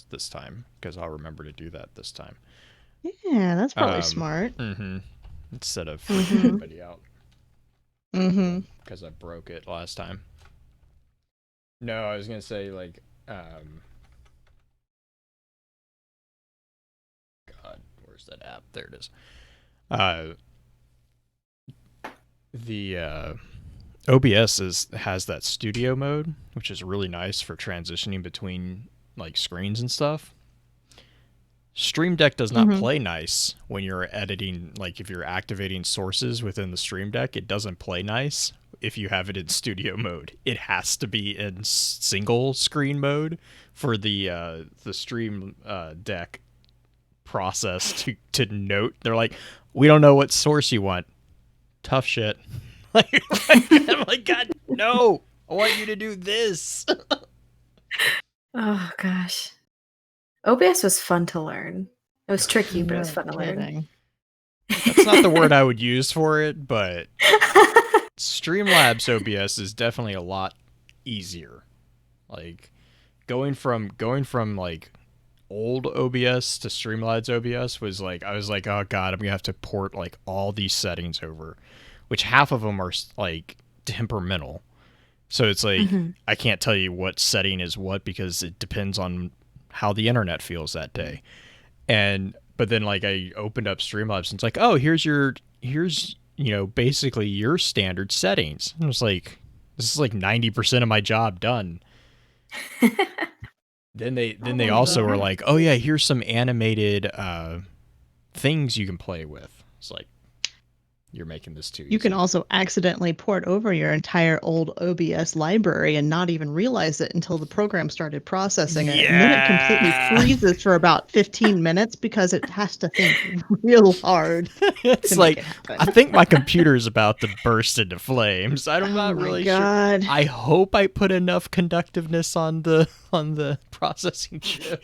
this time because I'll remember to do that this time. Yeah, that's probably smart. Instead of freaking Mm-hmm. everybody out. Mm-hmm. Because I broke it last time. No, I was gonna say like, God, where's that app? There it is. The OBS has that studio mode, which is really nice for transitioning between like screens and stuff. Stream Deck does not play nice when you're editing, like if you're activating sources within the Stream Deck, it doesn't play nice if you have it in studio mode. It has to be in single screen mode for the Stream Deck process to note. They're like, we don't know what source you want. Tough shit. I'm like, God, no! I want you to do this. Oh gosh. OBS was fun to learn. It was tricky, but it was fun to learn. That's not the word I would use for it, but Streamlabs OBS is definitely a lot easier. Like going from like old OBS to Streamlabs OBS was like, I was like, oh God, I'm gonna have to port like all these settings over, which half of them are like temperamental. So it's like, I can't tell you what setting is what because it depends on how the internet feels that day. But then like I opened up Streamlabs and it's like, oh, here's basically your standard settings. And I was like, this is like 90% of my job done. Then they also were like, oh yeah, here's some animated things you can play with. It's like, you're making this too easy. You can also accidentally port over your entire old OBS library and not even realize it until the program started processing it. And then it completely freezes for about 15 minutes because it has to think real hard. It's like, I think my computer is about to burst into flames. I'm not really sure. I hope I put enough conductiveness on the processing chip.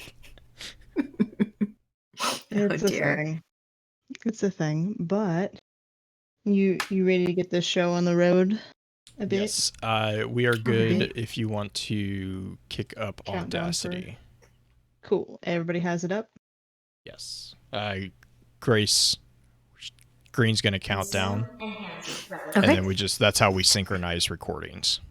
It's a thing. It's a thing, but you ready to get this show on the road a bit? Yes, we are good if you want to kick up Audacity. Cool. Everybody has it up? Yes. Grace, Green's going to count down. And then that's how we synchronize recordings.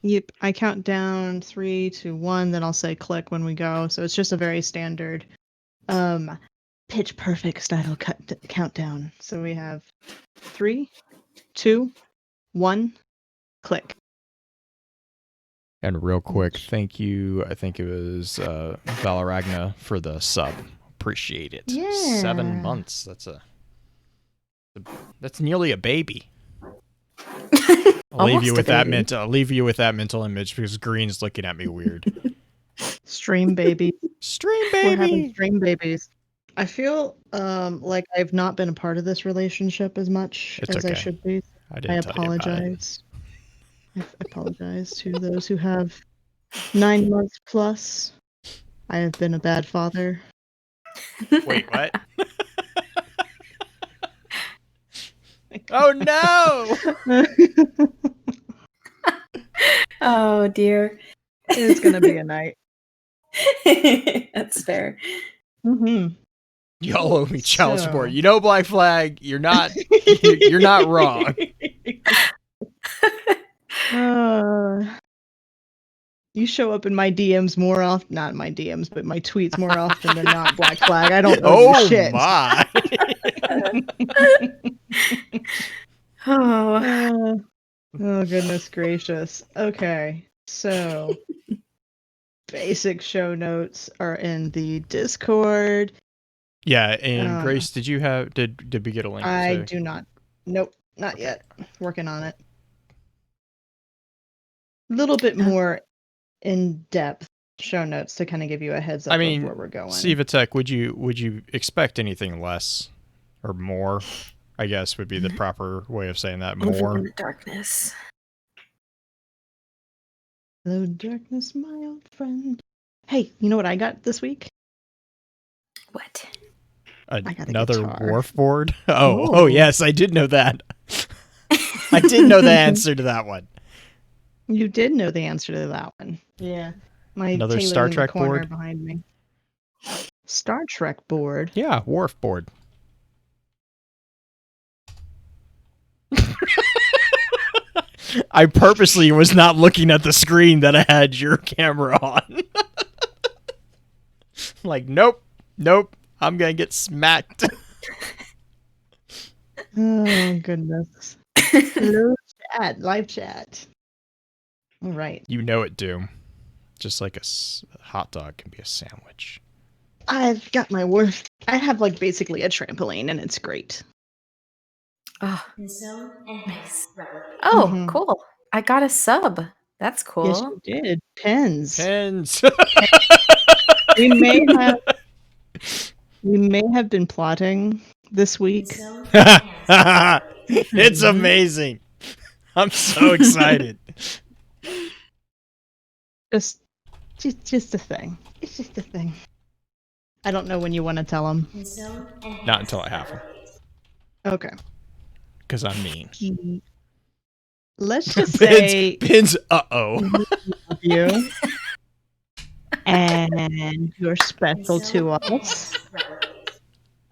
Yep. I count down 3, 2, 1, then I'll say click when we go. So it's just a very standard pitch perfect style countdown. So we have 3, 2, 1, click. And real quick, thank you. I think it was Valaragna for the sub. Appreciate it. Yeah. 7 months. That's nearly a baby. I'll leave you with that mental image because Green's looking at me weird. Stream baby. Stream baby. We're having stream babies. I feel like I've not been a part of this relationship as much as I should be. I apologize. I apologize to those who have 9 months plus. I have been a bad father. Wait, what? Oh no! Oh dear. It's gonna be a night. That's fair. Y'all owe me child support. You know, Black Flag, you're not wrong. You show up in my DMs more often, not my DMs, but my tweets more often than not, Black Flag. I don't know shit. My. Oh, goodness gracious. Okay, so basic show notes are in the Discord. Yeah, and Grace, did we get a link? I do not. Nope, not yet. Working on it. A little bit more in-depth show notes to kind of give you a heads up of where we're going. Sivatek, would you expect anything less or more? I guess would be the proper way of saying that. More in the darkness. Hello, darkness, my old friend. Hey, you know what I got this week? What? Another wharf board? Oh yes, I did know that. I did know the answer to that one. You did know the answer to that one. Yeah. Another Star Trek board behind me. Star Trek board. Yeah, Wharf board. I purposely was not looking at the screen that I had your camera on. Like, nope, I'm gonna get smacked. Oh, goodness. Hello, chat, live chat. All right. You know it, Doom. Just like a hot dog can be a sandwich. I've got my worth. I have like basically a trampoline, and it's great. Oh, nice. Oh, cool. I got a sub. That's cool. Yes, you did. Pens. we may have been plotting this week. It's amazing. I'm so excited. Just a thing. It's just a thing. I don't know when you want to tell them. Not until I have them. Okay. Because I'm mean. Let's just say... Pins, uh-oh. You. And you're special to us.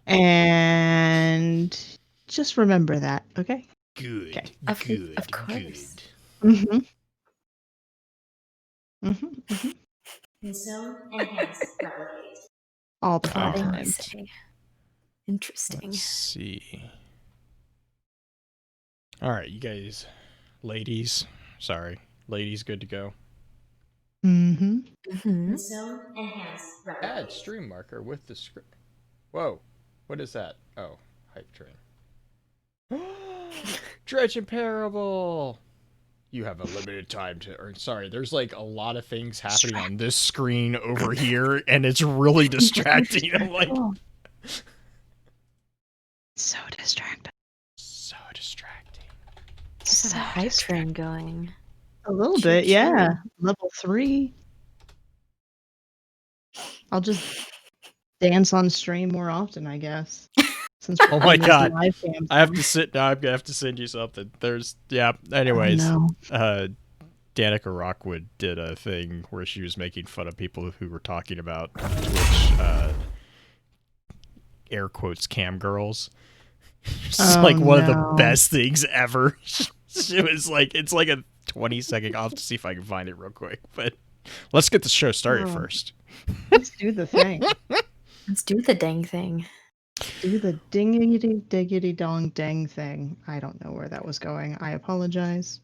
And just remember that, okay? Good. Okay. Of course. Mm-hmm. All the time. Interesting. Let's see. All right, you guys, ladies, good to go. Add stream marker with the script. Whoa, what is that? Oh, hype train. Dredge and Parable. You have a limited time to earn. Sorry, there's like a lot of things happening on this screen over here, and it's really distracting. I'm like, so distracting. So distracting. Just have a hype train going. A little bit, yeah. Level 3. I'll just dance on stream more often, I guess. Since oh my god, I have to sit now. I'm gonna have to send you something. Anyways, Danica Rockwood did a thing where she was making fun of people who were talking about Twitch, air quotes, cam girls. It's like one of the best things ever. It was like, it's like a 20-second. I'll have to see if I can find it real quick. But let's get the show started first. Let's do the thing. Let's do the dang thing. Do the dingity diggity dong dang thing. I don't know where that was going. I apologize.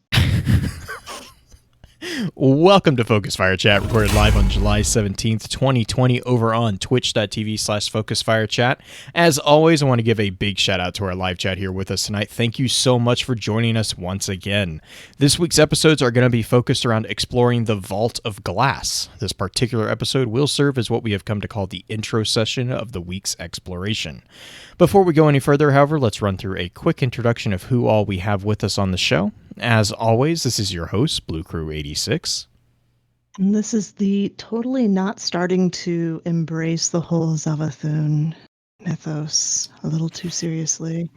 Welcome to Focus Fire Chat, recorded live on July 17th, 2020, over on twitch.tv/FocusFireChat. As always, I want to give a big shout out to our live chat here with us tonight. Thank you so much for joining us once again. This week's episodes are going to be focused around exploring the Vault of Glass. This particular episode will serve as what we have come to call the intro session of the week's exploration. Before we go any further, however, let's run through a quick introduction of who all we have with us on the show. As always, this is your host, Blue Crew 86. And this is the totally not starting to embrace the whole Zavathun mythos a little too seriously.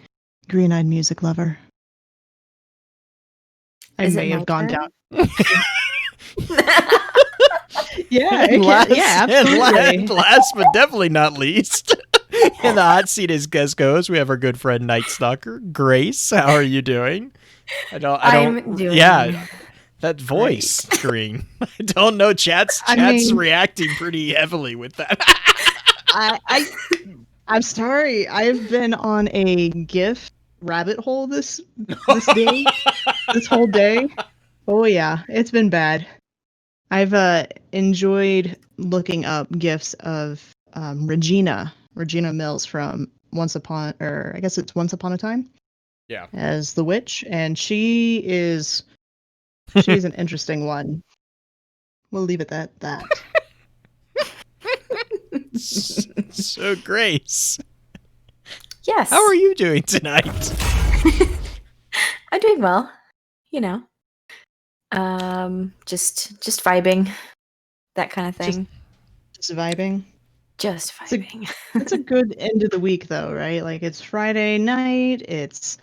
Green-eyed music lover. I may have gone down. Yeah, absolutely. Last but definitely not least, in the hot seat as guest goes, we have our good friend Night Stalker, Grace. How are you doing? I'm doing. Yeah, that voice, Green. I don't know. Chat's reacting pretty heavily with that. I'm sorry. I've been on a GIF rabbit hole this day, this whole day. Oh yeah, it's been bad. I've enjoyed looking up GIFs of Regina Mills from Once Upon a Time. Yeah. As the witch, and she's an interesting one. We'll leave it at that. So, Grace. Yes. How are you doing tonight? I'm doing well. You know. Just vibing. That kind of thing. Just vibing. Just vibing. It's a good end of the week though, right? Like it's Friday night, it's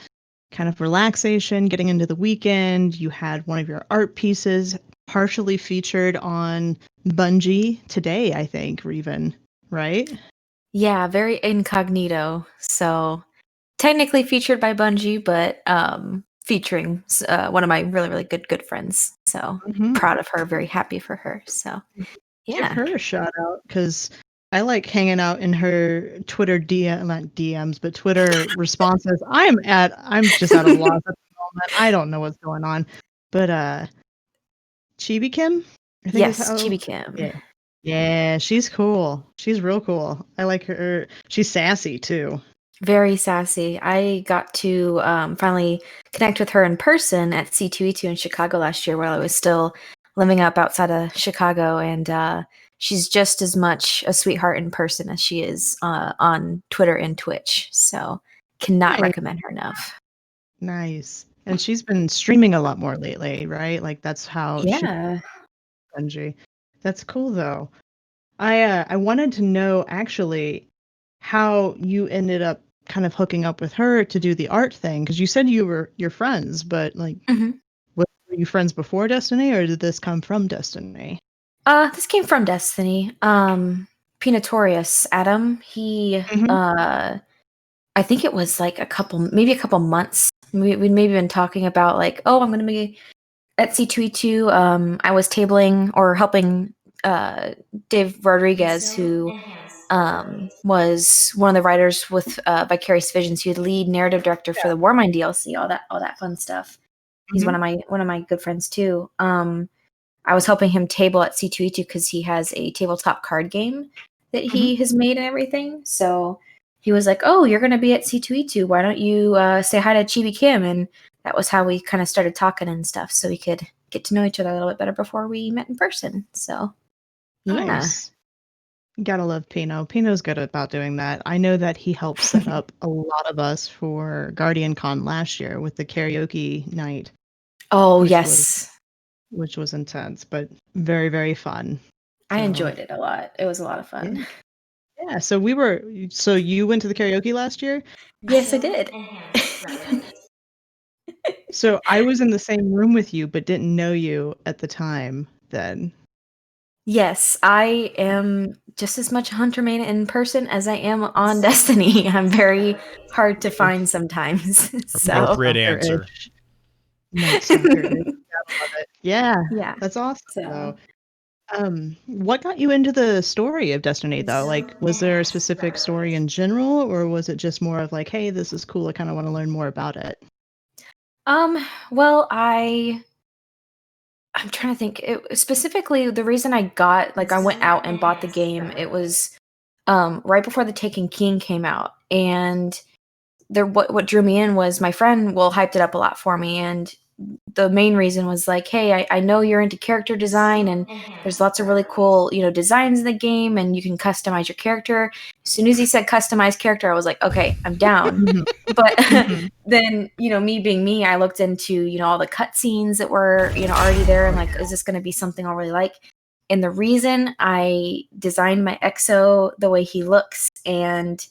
kind of relaxation, getting into the weekend. You had one of your art pieces partially featured on Bungie today, I think, or even right? Yeah, very incognito. So technically featured by Bungie, but featuring one of my really, really good friends. So proud of her, very happy for her. So Give her a shout out, because I like hanging out in her Twitter not DMs, but Twitter responses. I'm just at a loss at the moment. I don't know what's going on. But Chibi Kim? I think yes, Chibi Kim. Yeah, she's cool. She's real cool. I like her. She's sassy too. Very sassy. I got to finally connect with her in person at C2E2 in Chicago last year while I was still living up outside of Chicago. And she's just as much a sweetheart in person as she is on Twitter and Twitch. So cannot recommend her enough. Nice. And she's been streaming a lot more lately, right? Like that's how Bungie. That's cool though. I wanted to know actually how you ended up kind of hooking up with her to do the art thing, because you said you're friends, but like, were you friends before Destiny, or did this come from Destiny? This came from Destiny. Pinatorius Adam. He I think it was like a couple months. We'd maybe been talking about like, oh, I'm gonna be at C2E2. I was tabling or helping Dave Rodriguez, who was one of the writers with Vicarious Visions. He was lead narrative director for the Warmind DLC, all that fun stuff. He's one of my good friends too. I was helping him table at C2E2 because he has a tabletop card game that he has made and everything. So he was like, "Oh, you're going to be at C2E2. Why don't you say hi to Chibi Kim?" And that was how we kind of started talking and stuff, so we could get to know each other a little bit better before we met in person. So, yeah. Nice. Gotta love Pino. Pino's good about doing that. I know that he helped set up a lot of us for Guardian Con last year with the karaoke night. Oh, yes. Which was intense, but very, very fun. I enjoyed it a lot. It was a lot of fun. Yeah, so you went to the karaoke last year? Yes, I did. So I was in the same room with you, but didn't know you at the time then. Yes, I am just as much Hunter main in person as I am on Destiny. I'm very hard to find sometimes. So appropriate answer. Night Stalker. I love it. Yeah, that's awesome. So. What got you into the story of Destiny though? Like, was there a specific story in general, or was it just more of like, hey, this is cool, I kind of want to learn more about it? Well, I'm trying to think. Specifically, the reason I went out and bought the game, it was right before the Taken King came out, and what drew me in was my friend hyped it up a lot for me, and the main reason was like, hey, I know you're into character design, and there's lots of really cool, designs in the game, and you can customize your character. As soon as he said customize character, I was like, okay, I'm down. But then, me being me, I looked into, all the cutscenes that were, already there. I'm like, is this going to be something I'll really like? And the reason I designed my EXO the way he looks, and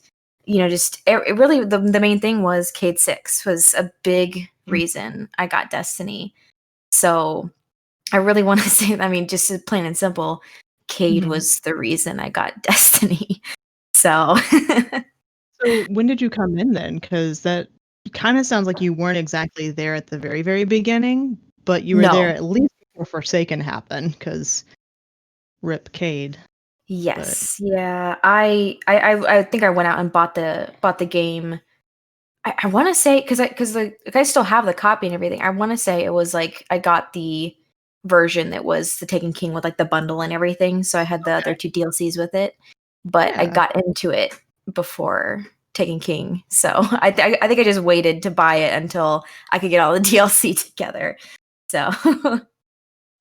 it really, the main thing was Cade 6 was a big reason I got Destiny. So I really want to say, just plain and simple, Cade was the reason I got Destiny. So when did you come in then? Because that kind of sounds like you weren't exactly there at the very, very beginning, but you were there at least before Forsaken happened, because rip Cade. Yes. But. Yeah. I think I went out and bought the game. I want to say because I still have the copy and everything. I want to say it was like I got the version that was the Taken King with like the bundle and everything. So I had the other 2 DLCs with it, but I got into it before Taken King. So I think I just waited to buy it until I could get all the DLC together. So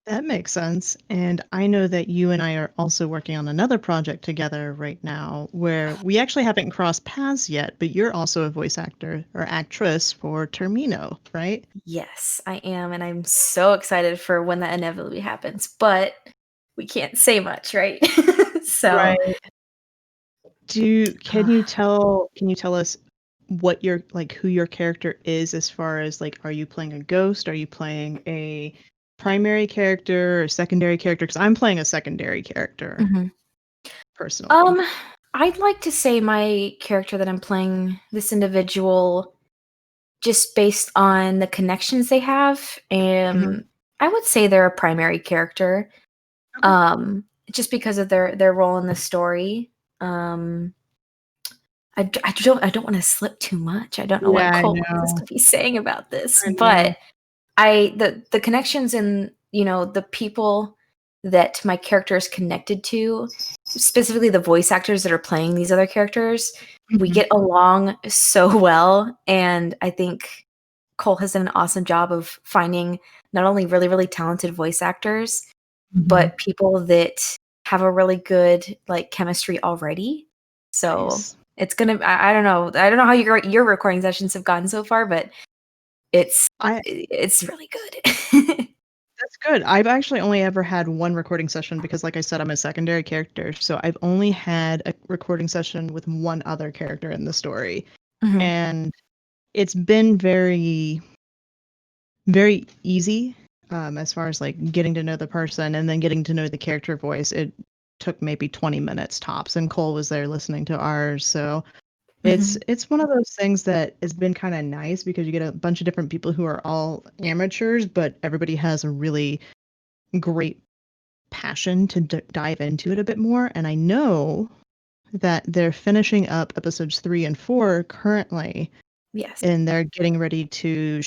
that makes sense. And I know that you and I are also working on another project together right now where we actually haven't crossed paths yet, but you're also a voice actor or actress for Termino, right? Yes, I am. And I'm so excited for when that inevitably happens, but we can't say much, right? So right. Can you tell us what your who your character is, as far as like, are you playing a ghost? Are you playing a primary character or secondary character? Because I'm playing a secondary character. personally? I'd like to say my character that I'm playing, this individual, just based on the connections they have, and I would say they're a primary character. Okay. Just because of their role in the story. I don't want to slip too much. I don't know what Cole is going to be saying about this, but the connections and the people that my character is connected to, specifically the voice actors that are playing these other characters, we get along so well, and I think Cole has done an awesome job of finding not only really, really talented voice actors, but people that have a really good chemistry already. So it's gonna. I don't know. I don't know how your recording sessions have gone so far, but it's really good. That's good. I've actually only ever had one recording session because, like I said, I'm a secondary character. So I've only had a recording session with one other character in the story. And it's been very, very easy as far as getting to know the person and then getting to know the character voice. It took maybe 20 minutes tops, and Cole was there listening to ours. So it's one of those things that has been kind of nice because you get a bunch of different people who are all amateurs, but everybody has a really great passion to dive into it a bit more. And I know that they're finishing up episodes 3 and 4 currently. Yes. And they're getting ready to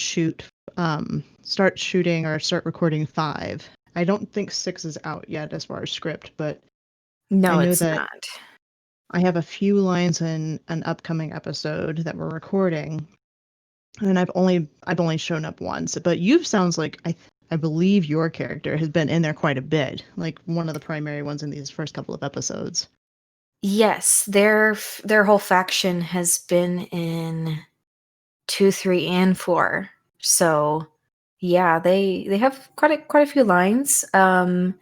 start shooting or start recording 5. I don't think 6 is out yet as far as script, but no, I know it's that not. I have a few lines in an upcoming episode that we're recording, and I've only shown up once. But you sounds like I believe your character has been in there quite a bit, like one of the primary ones in these first couple of episodes. Yes, their whole faction has been in 2, 3, and 4. So yeah, they have quite a few lines. I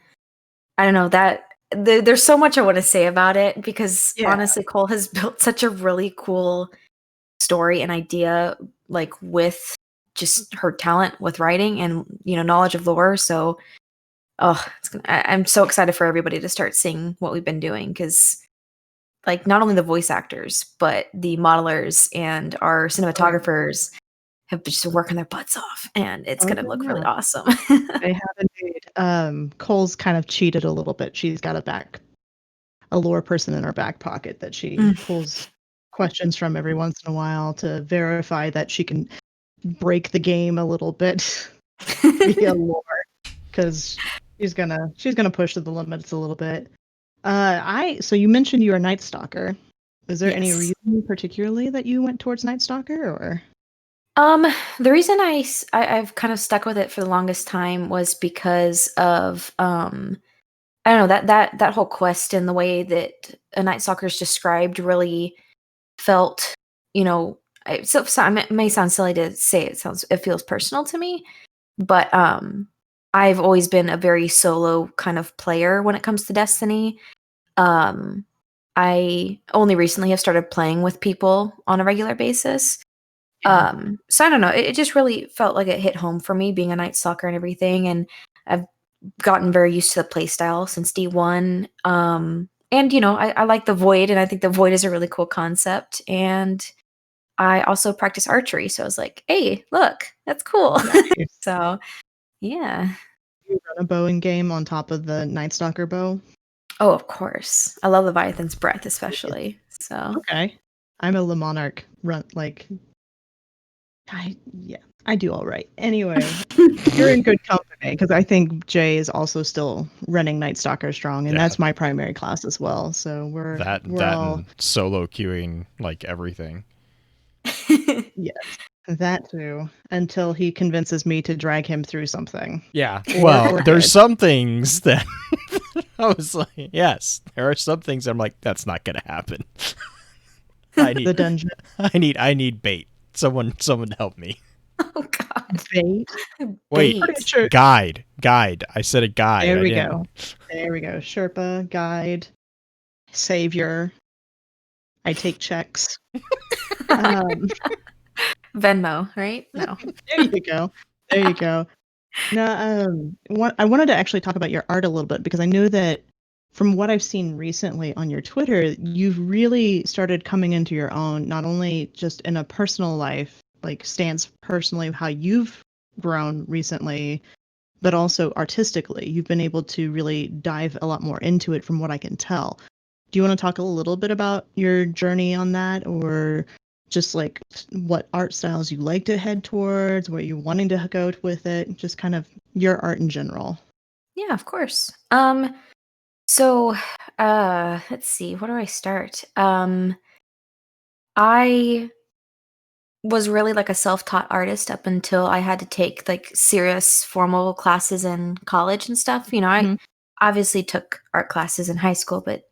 don't know that there's so much I want to say about it because honestly, Cole has built such a really cool story and idea, with just her talent with writing and knowledge of lore. So, I'm so excited for everybody to start seeing what we've been doing because, not only the voice actors but the modelers and our cinematographers have been just working their butts off, and it's going to look really awesome. They have indeed. Cole's kind of cheated a little bit. She's got a lore person in her back pocket that she pulls questions from every once in a while to verify that she can break the game a little bit via lore, because she's gonna push to the limits a little bit. So you mentioned you are Night Stalker. Is there any reason particularly that you went towards Night Stalker, or? The reason I've kind of stuck with it for the longest time was because of I don't know, that whole quest and the way that a Night Stalker is described really felt, so it may sound silly to say it feels personal to me, but I've always been a very solo kind of player when it comes to Destiny. I only recently have started playing with people on a regular basis. So I don't know, it just really felt like it hit home for me being a Night Stalker and everything, and I've gotten very used to the playstyle since D1. And I like the Void, and I think the Void is a really cool concept, and I also practice archery, so I was like, hey, look, that's cool. Nice. So yeah. You run a bowing game on top of the Night Stalker bow? Oh, of course. I love Leviathan's Breath especially. So okay. I'm a Le Monarch run I do all right. Anyway, you're in good company because I think Jay is also still running Night Stalker strong, and that's my primary class as well. So we're all and solo queuing everything. Yes, that too. Until he convinces me to drag him through something. Yeah. Well, there's some things that I was like, yes, there are some things I'm like, that's not gonna happen. I need the dungeon. I need bait. Someone help me. Oh God. Bait. Wait. Sure. Guide. I said a guide. There we go. Sherpa, guide, savior. I take checks. Venmo, right? No. There you go. No, I wanted to actually talk about your art a little bit because I know that from what I've seen recently on your Twitter, you've really started coming into your own, not only just in a personal life, like stance personally, how you've grown recently, but also artistically. You've been able to really dive a lot more into it from what I can tell. Do you want to talk a little bit about your journey on that, or just like what art styles you like to head towards, where you're wanting to go with it, just kind of your art in general? Yeah, of course. So, let's see, where do I start? I was really like a self-taught artist up until I had to take like serious formal classes in college and stuff. I obviously took art classes in high school, but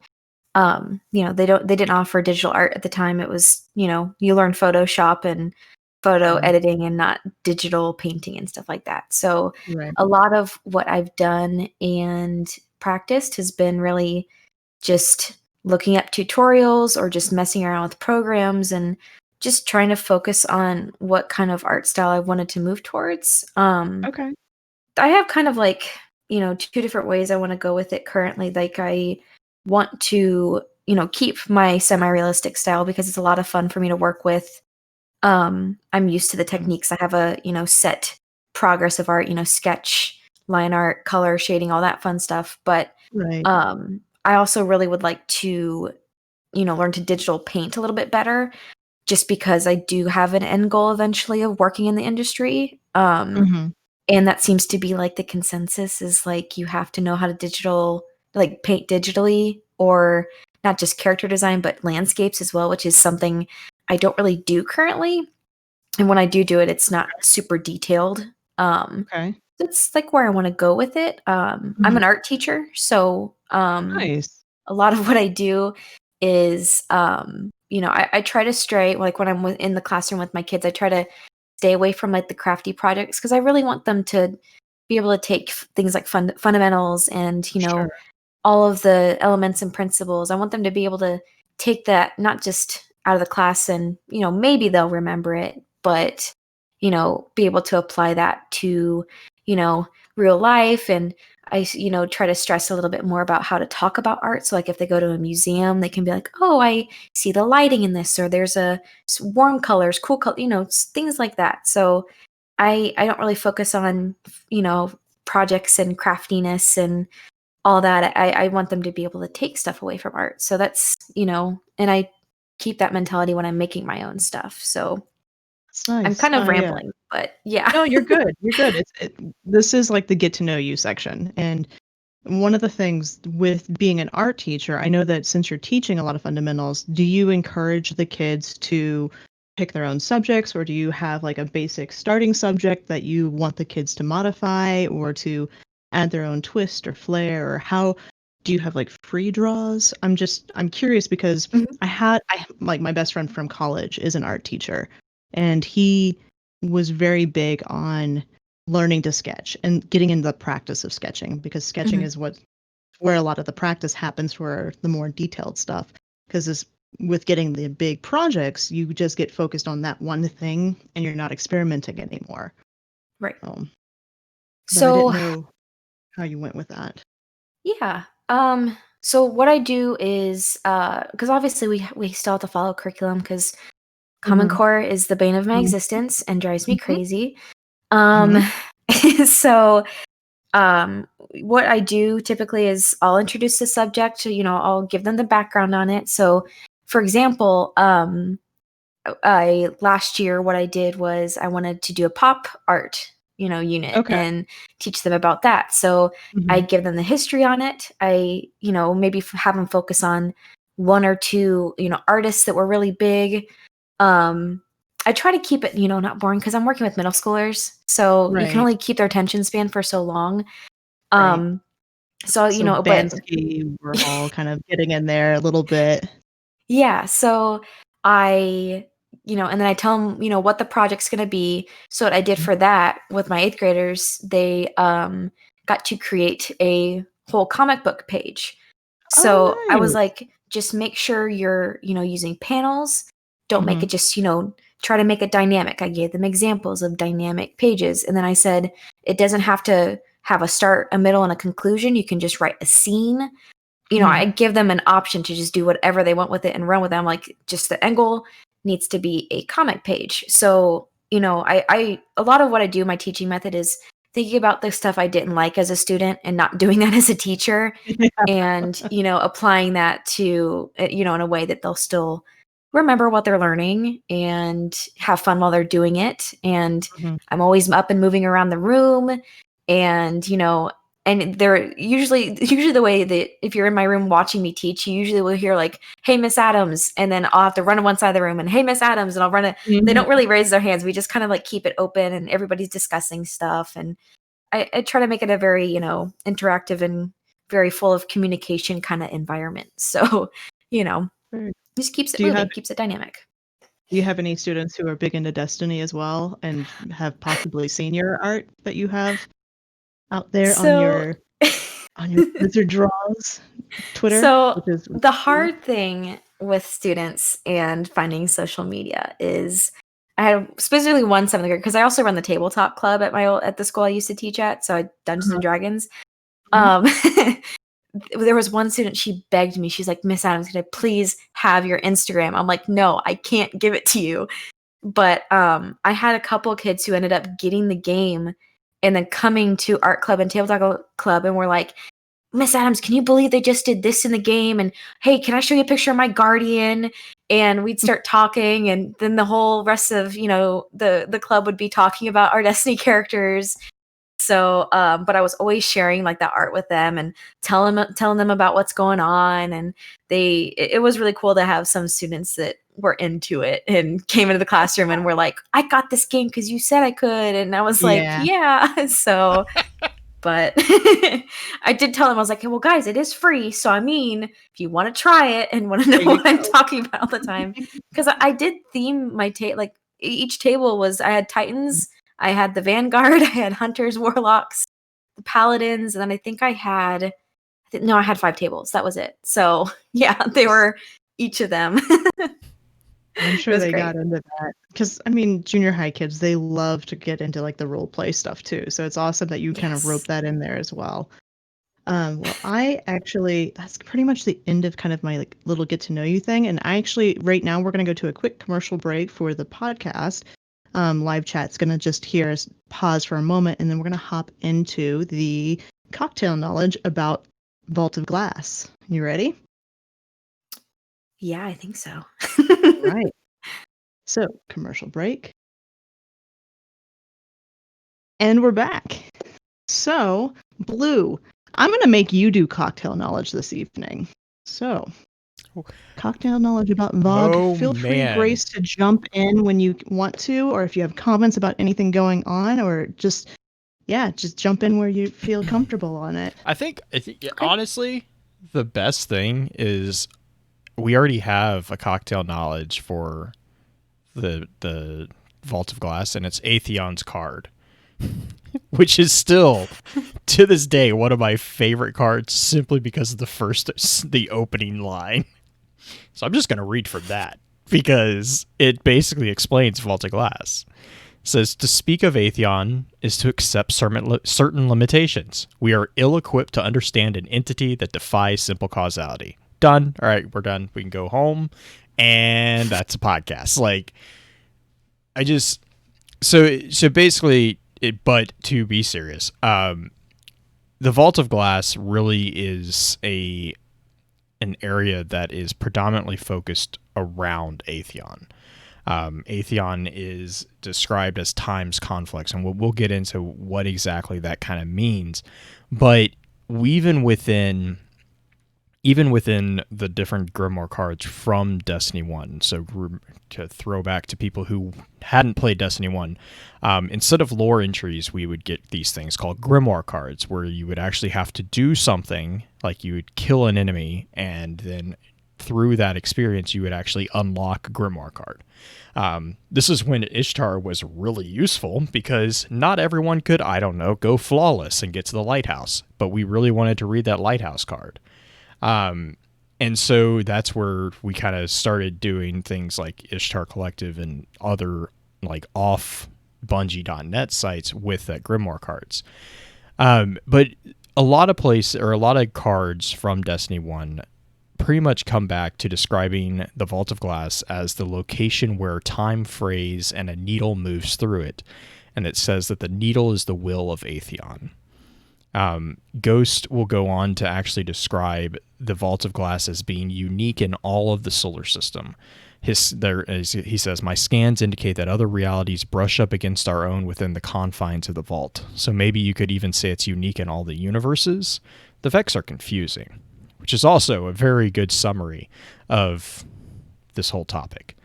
they didn't offer digital art at the time. It was, you learn Photoshop and photo editing and not digital painting and stuff like that. So a lot of what I've done and practiced has been really just looking up tutorials or just messing around with programs and just trying to focus on what kind of art style I wanted to move towards. Okay. I have kind of like, two different ways I want to go with it currently. Like I want to, keep my semi-realistic style because it's a lot of fun for me to work with. I'm used to the techniques. I have a, set progress of art, sketch, line art, color, shading, all that fun stuff. But I also really would like to, learn to digital paint a little bit better just because I do have an end goal eventually of working in the industry. And that seems to be like the consensus is like you have to know how to paint digitally, or not just character design, but landscapes as well, which is something I don't really do currently. And when I do it, it's not super detailed. That's like where I want to go with it. I'm an art teacher, so Nice. a lot of what I do is, I try to stray, like when I'm in the classroom with my kids, I try to stay away from like the crafty projects because I really want them to be able to take things like fundamentals and, all of the elements and principles. I want them to be able to take that not just out of the class and, maybe they'll remember it, but, be able to apply that to, real life. And I, try to stress a little bit more about how to talk about art. So like if they go to a museum, they can be like, oh, I see the lighting in this, or there's warm colors, cool color, things like that. So I don't really focus on, projects and craftiness and all that. I want them to be able to take stuff away from art. So that's, and I keep that mentality when I'm making my own stuff. So that's nice. I'm kind of rambling, but yeah. No, you're good. You're good. This is like the get to know you section. And one of the things with being an art teacher, I know that since you're teaching a lot of fundamentals, do you encourage the kids to pick their own subjects, or do you have like a basic starting subject that you want the kids to modify or to add their own twist or flair, or how do you have like free draws? I'm curious because I like my best friend from college is an art teacher, and he was very big on learning to sketch and getting into the practice of sketching, because sketching is where a lot of the practice happens for the more detailed stuff. Because with getting the big projects, you just get focused on that one thing and you're not experimenting anymore. Right. So I didn't know how you went with that. Yeah. So what I do is, because obviously we still have to follow curriculum because Common Core is the bane of my existence and drives me crazy. So what I do typically is I'll introduce the subject, I'll give them the background on it. So for example, last year what I did was I wanted to do a pop art unit and teach them about that. So I give them the history on it. I maybe have them focus on one or two artists that were really big. I try to keep it not boring because I'm working with middle schoolers, so you can only keep their attention span for so long. So Bansky, we're all kind of getting in there a little bit. Yeah, so I and then I tell them, what the project's gonna be. So what I did for that with my 8th graders, they got to create a whole comic book page. So I was like, just make sure you're, using panels. Don't make it just, try to make it dynamic. I gave them examples of dynamic pages. And then I said, it doesn't have to have a start, a middle, and a conclusion. You can just write a scene. I give them an option to just do whatever they want with it and run with them. Like, just the end goal needs to be a comic page. So, I a lot of what I do, my teaching method is thinking about the stuff I didn't like as a student and not doing that as a teacher, and, applying that to, in a way that they'll still remember what they're learning and have fun while they're doing it. And I'm always up and moving around the room, and, and they're usually the way that if you're in my room watching me teach, you usually will hear like, "Hey, Miss Adams," and then I'll have to run to one side of the room and, "Hey, Miss Adams," and I'll run it. They don't really raise their hands. We just kind of like keep it open, and everybody's discussing stuff. And I try to make it a very, interactive and very full of communication kind of environment. So, just keeps it moving, keeps it dynamic. Do you have any students who are big into Destiny as well and have possibly seen your art that you have out there on your Wizard Draws Twitter? So the hard thing with students and finding social media is I had specifically one 7th grade, because I also run the tabletop club at the school I used to teach at. So Dungeons and Dragons. There was one student, she begged me. She's like, "Miss Adams, can I please have your Instagram?" I'm like, "No, I can't give it to you." But I had a couple of kids who ended up getting the game and then coming to art club and tabletop club and were like, "Miss Adams, can you believe they just did this in the game? And hey, can I show you a picture of my guardian?" And we'd start talking, and then the whole rest of, the club would be talking about our Destiny characters. So, but I was always sharing like that art with them and telling them about what's going on. And it was really cool to have some students that were into it and came into the classroom and were like, "I got this game because you said I could." And I was like, yeah. So, but I did tell them, I was like, "Well, guys, it is free. So, I mean, if you want to try it and want to know what I'm talking about all the time," because I did theme my like each table was, I had Titans, I had the Vanguard, I had Hunters, Warlocks, the Paladins, and then I think I had 5 tables. That was it. So yeah, they were each of them. I'm sure they got into that because, I mean, junior high kids, they love to get into like the role play stuff too. So it's awesome that you kind of rope that in there as well. Well, that's pretty much the end of kind of my like little get to know you thing. And right now we're going to go to a quick commercial break for the podcast. Live chat's going to just hear us pause for a moment, and then we're going to hop into the cocktail knowledge about Vault of Glass. You ready? Yeah, I think so. Right. So, commercial break. And we're back. So, Blue, I'm going to make you do cocktail knowledge this evening. So, cocktail knowledge about VOG. Feel free, Grace, to jump in when you want to, or if you have comments about anything going on, or just jump in where you feel comfortable on it. I think honestly, the best thing is we already have a cocktail knowledge for the Vault of Glass, and it's Atheon's card, which is still to this day one of my favorite cards, simply because of the opening line. So I'm just going to read from that because it basically explains Vault of Glass. It says, "To speak of Atheon is to accept certain limitations. We are ill-equipped to understand an entity that defies simple causality." Done. All right, we're done. We can go home. And that's a podcast. Like, so basically, but to be serious, the Vault of Glass really is an area that is predominantly focused around Atheon. Atheon is described as time's conflicts, and we'll get into what exactly that kind of means. But even within the different Grimoire cards from Destiny 1, so to throw back to people who hadn't played Destiny 1, instead of lore entries, we would get these things called Grimoire cards, where you would actually have to do something, like you would kill an enemy, and then through that experience, you would actually unlock a Grimoire card. This is when Ishtar was really useful, because not everyone could, go flawless and get to the lighthouse, but we really wanted to read that lighthouse card. And so that's where we kind of started doing things like Ishtar Collective and other like off Bungie.net sites with that Grimoire cards. But a lot of cards from Destiny 1 pretty much come back to describing the Vault of Glass as the location where time frays and a needle moves through it. And it says that the needle is the will of Atheon. Ghost will go on to actually describe the Vault of Glass as being unique in all of the solar system. He says, my scans indicate that other realities brush up against our own within the confines of the vault. So maybe you could even say it's unique in all the universes. The Vex are confusing, which is also a very good summary of this whole topic.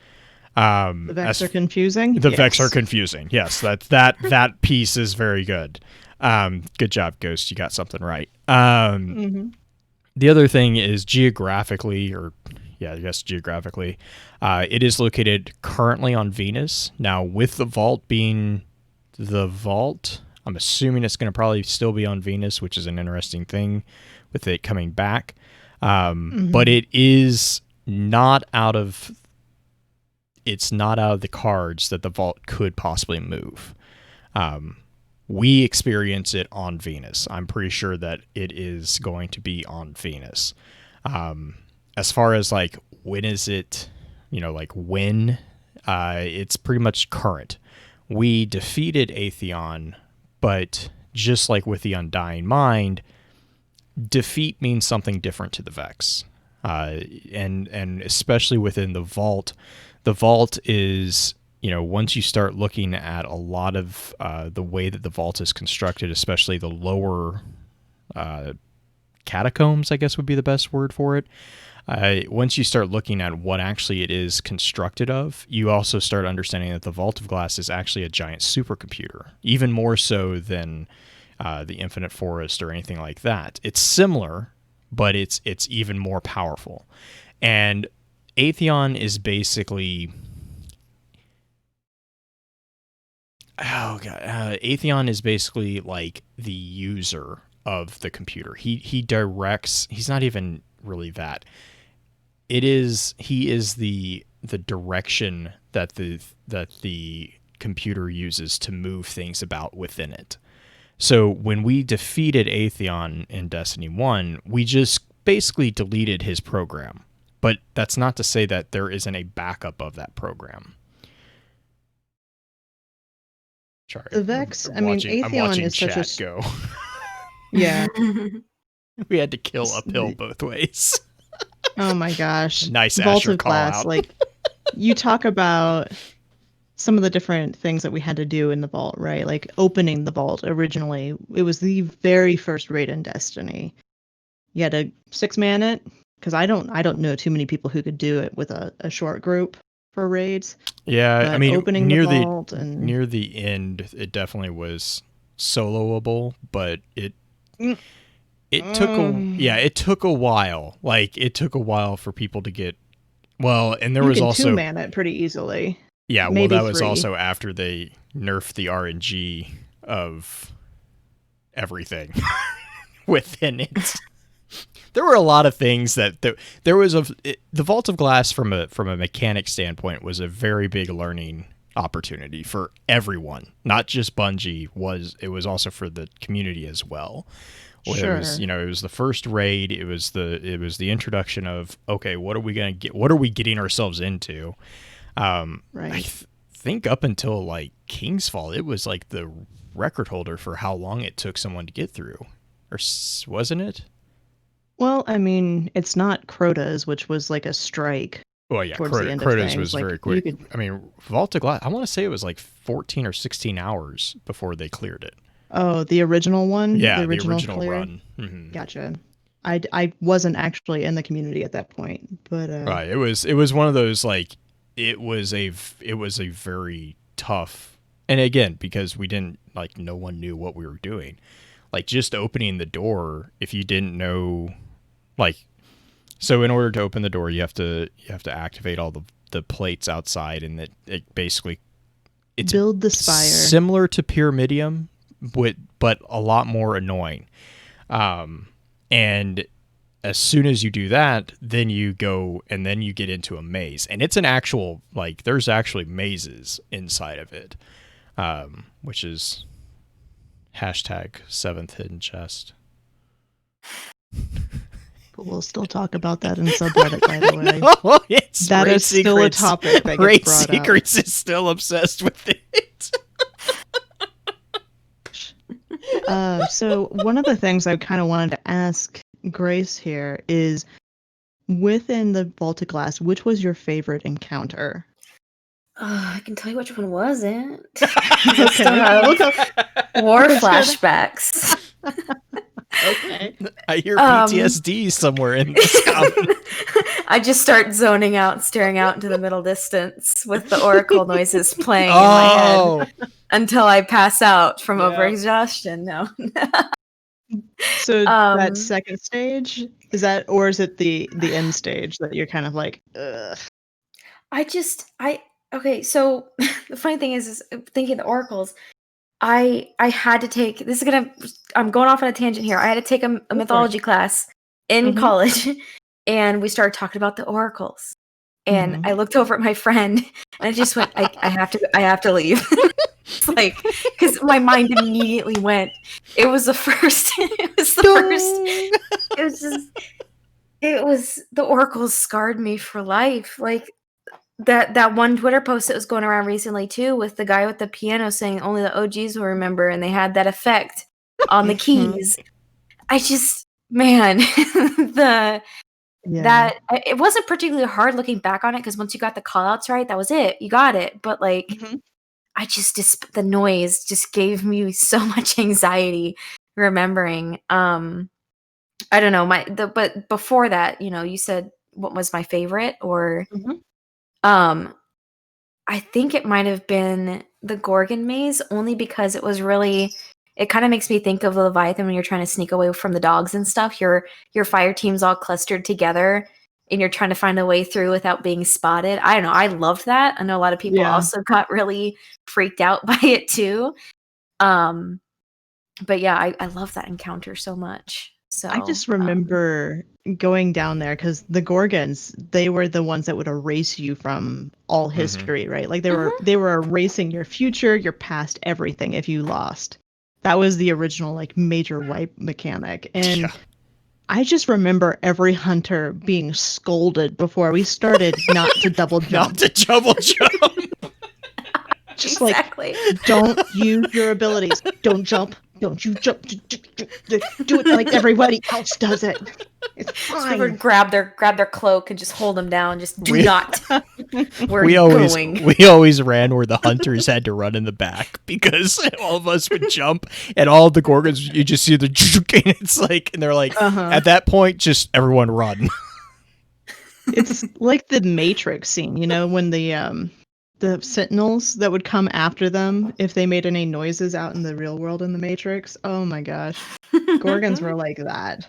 The Vex are confusing? The Vex are confusing. Yes, that piece is very good. Good job, Ghost. You got something right. The other thing is geographically, it is located currently on Venus. Now, with the vault being the vault, I'm assuming it's going to probably still be on Venus, which is an interesting thing with it coming back. But it is not out of the cards that the vault could possibly move. We experience it on Venus. I'm pretty sure that it is going to be on Venus. As far as like when is it, it's pretty much current. We defeated Atheon, but just like with the Undying Mind, defeat means something different to the Vex. And especially within the vault is, once you start looking at a lot of the way that the vault is constructed, especially the lower catacombs, I guess would be the best word for it. Once you start looking at what actually it is constructed of, you also start understanding that the Vault of Glass is actually a giant supercomputer, even more so than the Infinite Forest or anything like that. It's similar, but it's even more powerful. And Atheon is basically... Atheon is basically like the user of the computer. He directs. He's not even really that. He is the direction that the computer uses to move things about within it. So when we defeated Atheon in Destiny 1, we just basically deleted his program. But that's not to say that there isn't a backup of that program. Sorry. The Vex, Atheon is such a... go. Yeah. We had to kill uphill both ways. Oh my gosh. Nice Vault Asher of call Glass, out. Like, you talk about some of the different things that we had to do in the vault, right? Like opening the vault originally. It was the very first raid in Destiny. You had to 6-man it, because I don't know too many people who could do it with a short group for raids. Yeah, but I mean, opening near the vault and... near the end, it definitely was soloable, but it took a while. Like, it took a while for people to get and there was also 2-man it pretty easily. Yeah, Maybe that was 3. also after they nerfed the RNG of everything within it. There were a lot of things that there was the Vault of Glass from a mechanic standpoint was a very big learning opportunity for everyone, not just Bungie. It was also for the community as well. Sure. It was, it was the first raid. It was the introduction of, okay, what are we gonna get? What are we getting ourselves into? Right. I think up until like Kingsfall, it was like the record holder for how long it took someone to get through, or wasn't it? Well, I mean, it's not Crota's, which was like a strike. Well, yeah, Crota's was like, very quick. I mean, Vault of Glass, I want to say it was like 14 or 16 hours before they cleared it. Oh, the original one? Yeah, the original run. Mm-hmm. Gotcha. I wasn't actually in the community at that point, but right. It was one of those, like, it was a very tough, and again, because we didn't, like, no one knew what we were doing. Like, just opening the door, if you didn't know, like, so in order to open the door, you have to activate all the plates outside, and it basically it's build the spire, similar to Pyramidium, but a lot more annoying. And as soon as you do that, then you go and then you get into a maze, and it's an actual, like, there's actually mazes inside of it, which is #7th hidden chest. We'll still talk about that in subreddit, by the way. No, it's that is still a topic that Raid gets brought Secrets up. is still obsessed with it. So one of the things I kind of wanted to ask Grace here is, within the Vault of Glass, which was your favorite encounter? I can tell you which one wasn't. Okay. Look up war flashbacks. Okay. I hear PTSD somewhere in this comment. I just start zoning out, staring out into the middle distance with the oracle noises playing in my head until I pass out from overexhaustion. No. So that second stage, is that, or is it the end stage that you're kind of like, ugh? Okay, so the funny thing is thinking the oracles, I had to take, I'm going off on a tangent here. I had to take a mythology class in college, and we started talking about the oracles. And I looked over at my friend, and I just went, I have to leave. It's like, because my mind immediately went, it was the first. The oracles scarred me for life. Like, that one Twitter post that was going around recently too, with the guy with the piano saying only the OGs will remember, and they had that effect on the keys. I just, man, that it wasn't particularly hard looking back on it, because once you got the call outs right, that was it. You got it. But like, I just the noise just gave me so much anxiety remembering. I don't know, but before that, you said what was my favorite, or I think it might have been the Gorgon Maze, only because it was really, it kind of makes me think of the Leviathan when you're trying to sneak away from the dogs and stuff. Your fire team's all clustered together, and you're trying to find a way through without being spotted. I don't know. I loved that. I know a lot of people also got really freaked out by it too. But yeah, I love that encounter so much. So I just remember going down there, because the Gorgons, they were the ones that would erase you from all history, right? Like they were erasing your future, your past, everything if you lost. That was the original like major wipe mechanic. And I just remember every hunter being scolded before we started not to double jump. Just exactly. Like, don't use your abilities. Don't jump. Don't you jump. Do it like everybody else does it. It's fine. Just grab their cloak and just hold them down. Just do not. We always ran where the hunters had to run in the back, because all of us would jump, and all of the Gorgons, you just see the and it's like, and they're like, at that point, just everyone run. It's like the Matrix scene, when the Sentinels that would come after them if they made any noises out in the real world in the Matrix. Oh my gosh. Gorgons were like that.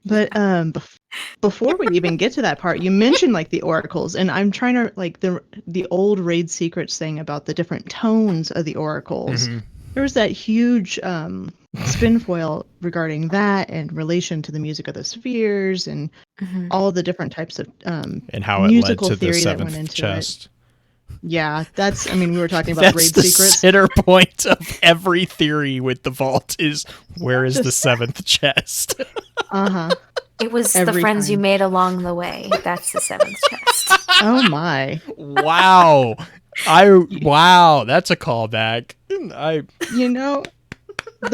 But before we even get to that part, you mentioned like the oracles, and I'm trying to like the old Raid Secrets thing about the different tones of the oracles. There was that huge spin foil regarding that in relation to the music of the spheres and all the different types of and how musical it led to theory the seventh that went into chest. It. Yeah, we were talking about Raid Secrets. That's the center point of every theory with the vault is, where is the seventh chest? It was every the friends you made along the way. That's the seventh chest. Oh my. Wow. Wow, that's a callback. The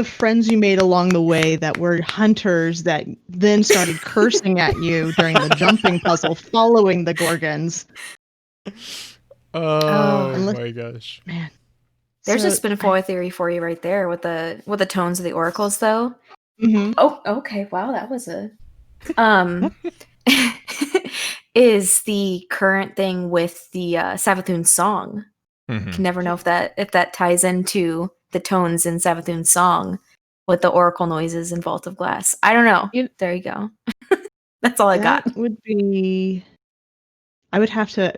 friends you made along the way that were hunters that then started cursing at you during the jumping puzzle following the Gorgons. Oh my gosh, man! There's a spin foil theory for you right there with the tones of the oracles, though. Oh, okay. Wow, that was a is the current thing with the Savathûn song. You can never know if that ties into the tones in Savathûn's song with the oracle noises in Vault of Glass. I don't know. There you go. That's all I got. I would have to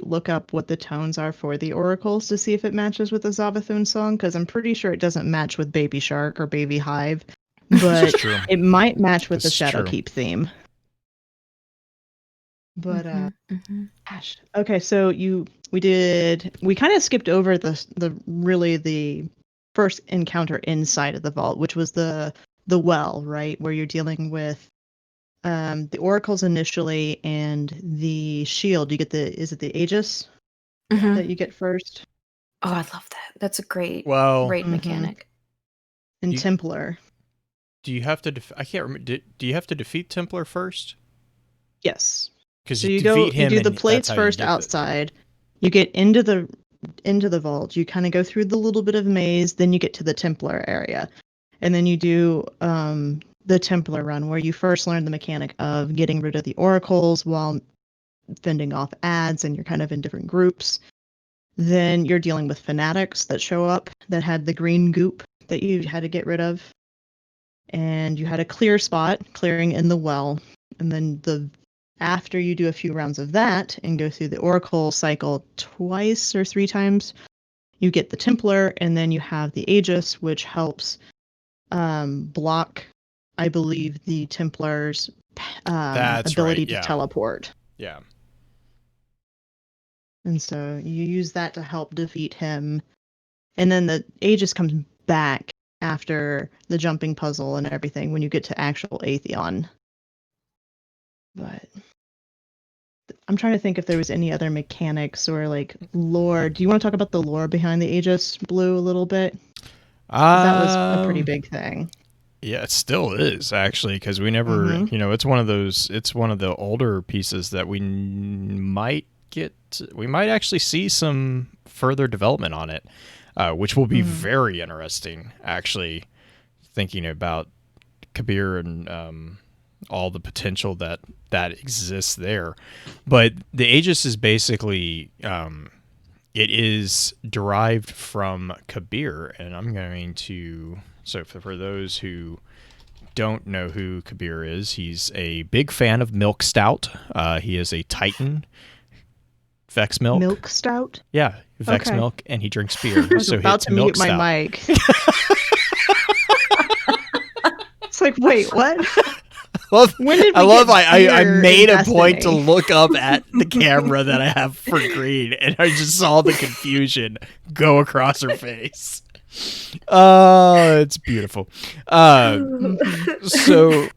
look up what the tones are for the oracles to see if it matches with the Savathûn song, because I'm pretty sure it doesn't match with Baby Shark or Baby Hive, but it might match with the Shadowkeep theme. But gosh, okay, so we kind of skipped over the first encounter inside of the vault, which was the well, right, where you're dealing with the oracles initially, and the shield. You get is it the Aegis that you get first? Oh, I love that. That's a great raid mechanic. And Templar. Do you have to? I can't remember. Do you have to defeat Templar first? Yes. Because so you do the plates first outside. You get into the vault. You kind of go through the little bit of maze. Then you get to the Templar area, and then you do the Templar Run, where you first learn the mechanic of getting rid of the oracles while fending off ads, and you're kind of in different groups. Then you're dealing with fanatics that show up that had the green goop that you had to get rid of. And you had a clear spot, clearing in the well. And then after you do a few rounds of that and go through the Oracle cycle twice or 3 times, you get the Templar, and then you have the Aegis, which helps block, I believe, the Templar's ability to teleport. Yeah. And so you use that to help defeat him. And then the Aegis comes back after the jumping puzzle and everything when you get to actual Atheon. But I'm trying to think if there was any other mechanics or like lore. Do you want to talk about the lore behind the Aegis Blue a little bit? That was a pretty big thing. Yeah, it still is actually, because we never, it's one of the older pieces that we might actually see some further development on it, which will be very interesting, actually, thinking about Kabir and all the potential that exists there. But the Aegis is basically, it is derived from Kabir, and I'm going to... So for those who don't know who Kabir is, he's a big fan of milk stout. He is a Titan. Vex milk. Milk stout? Yeah, Vex milk, and he drinks beer. I was about to mute my mic. It's like, wait, what? I made a point to look up at the camera that I have for Green, and I just saw the confusion go across her face. Oh, it's beautiful. So,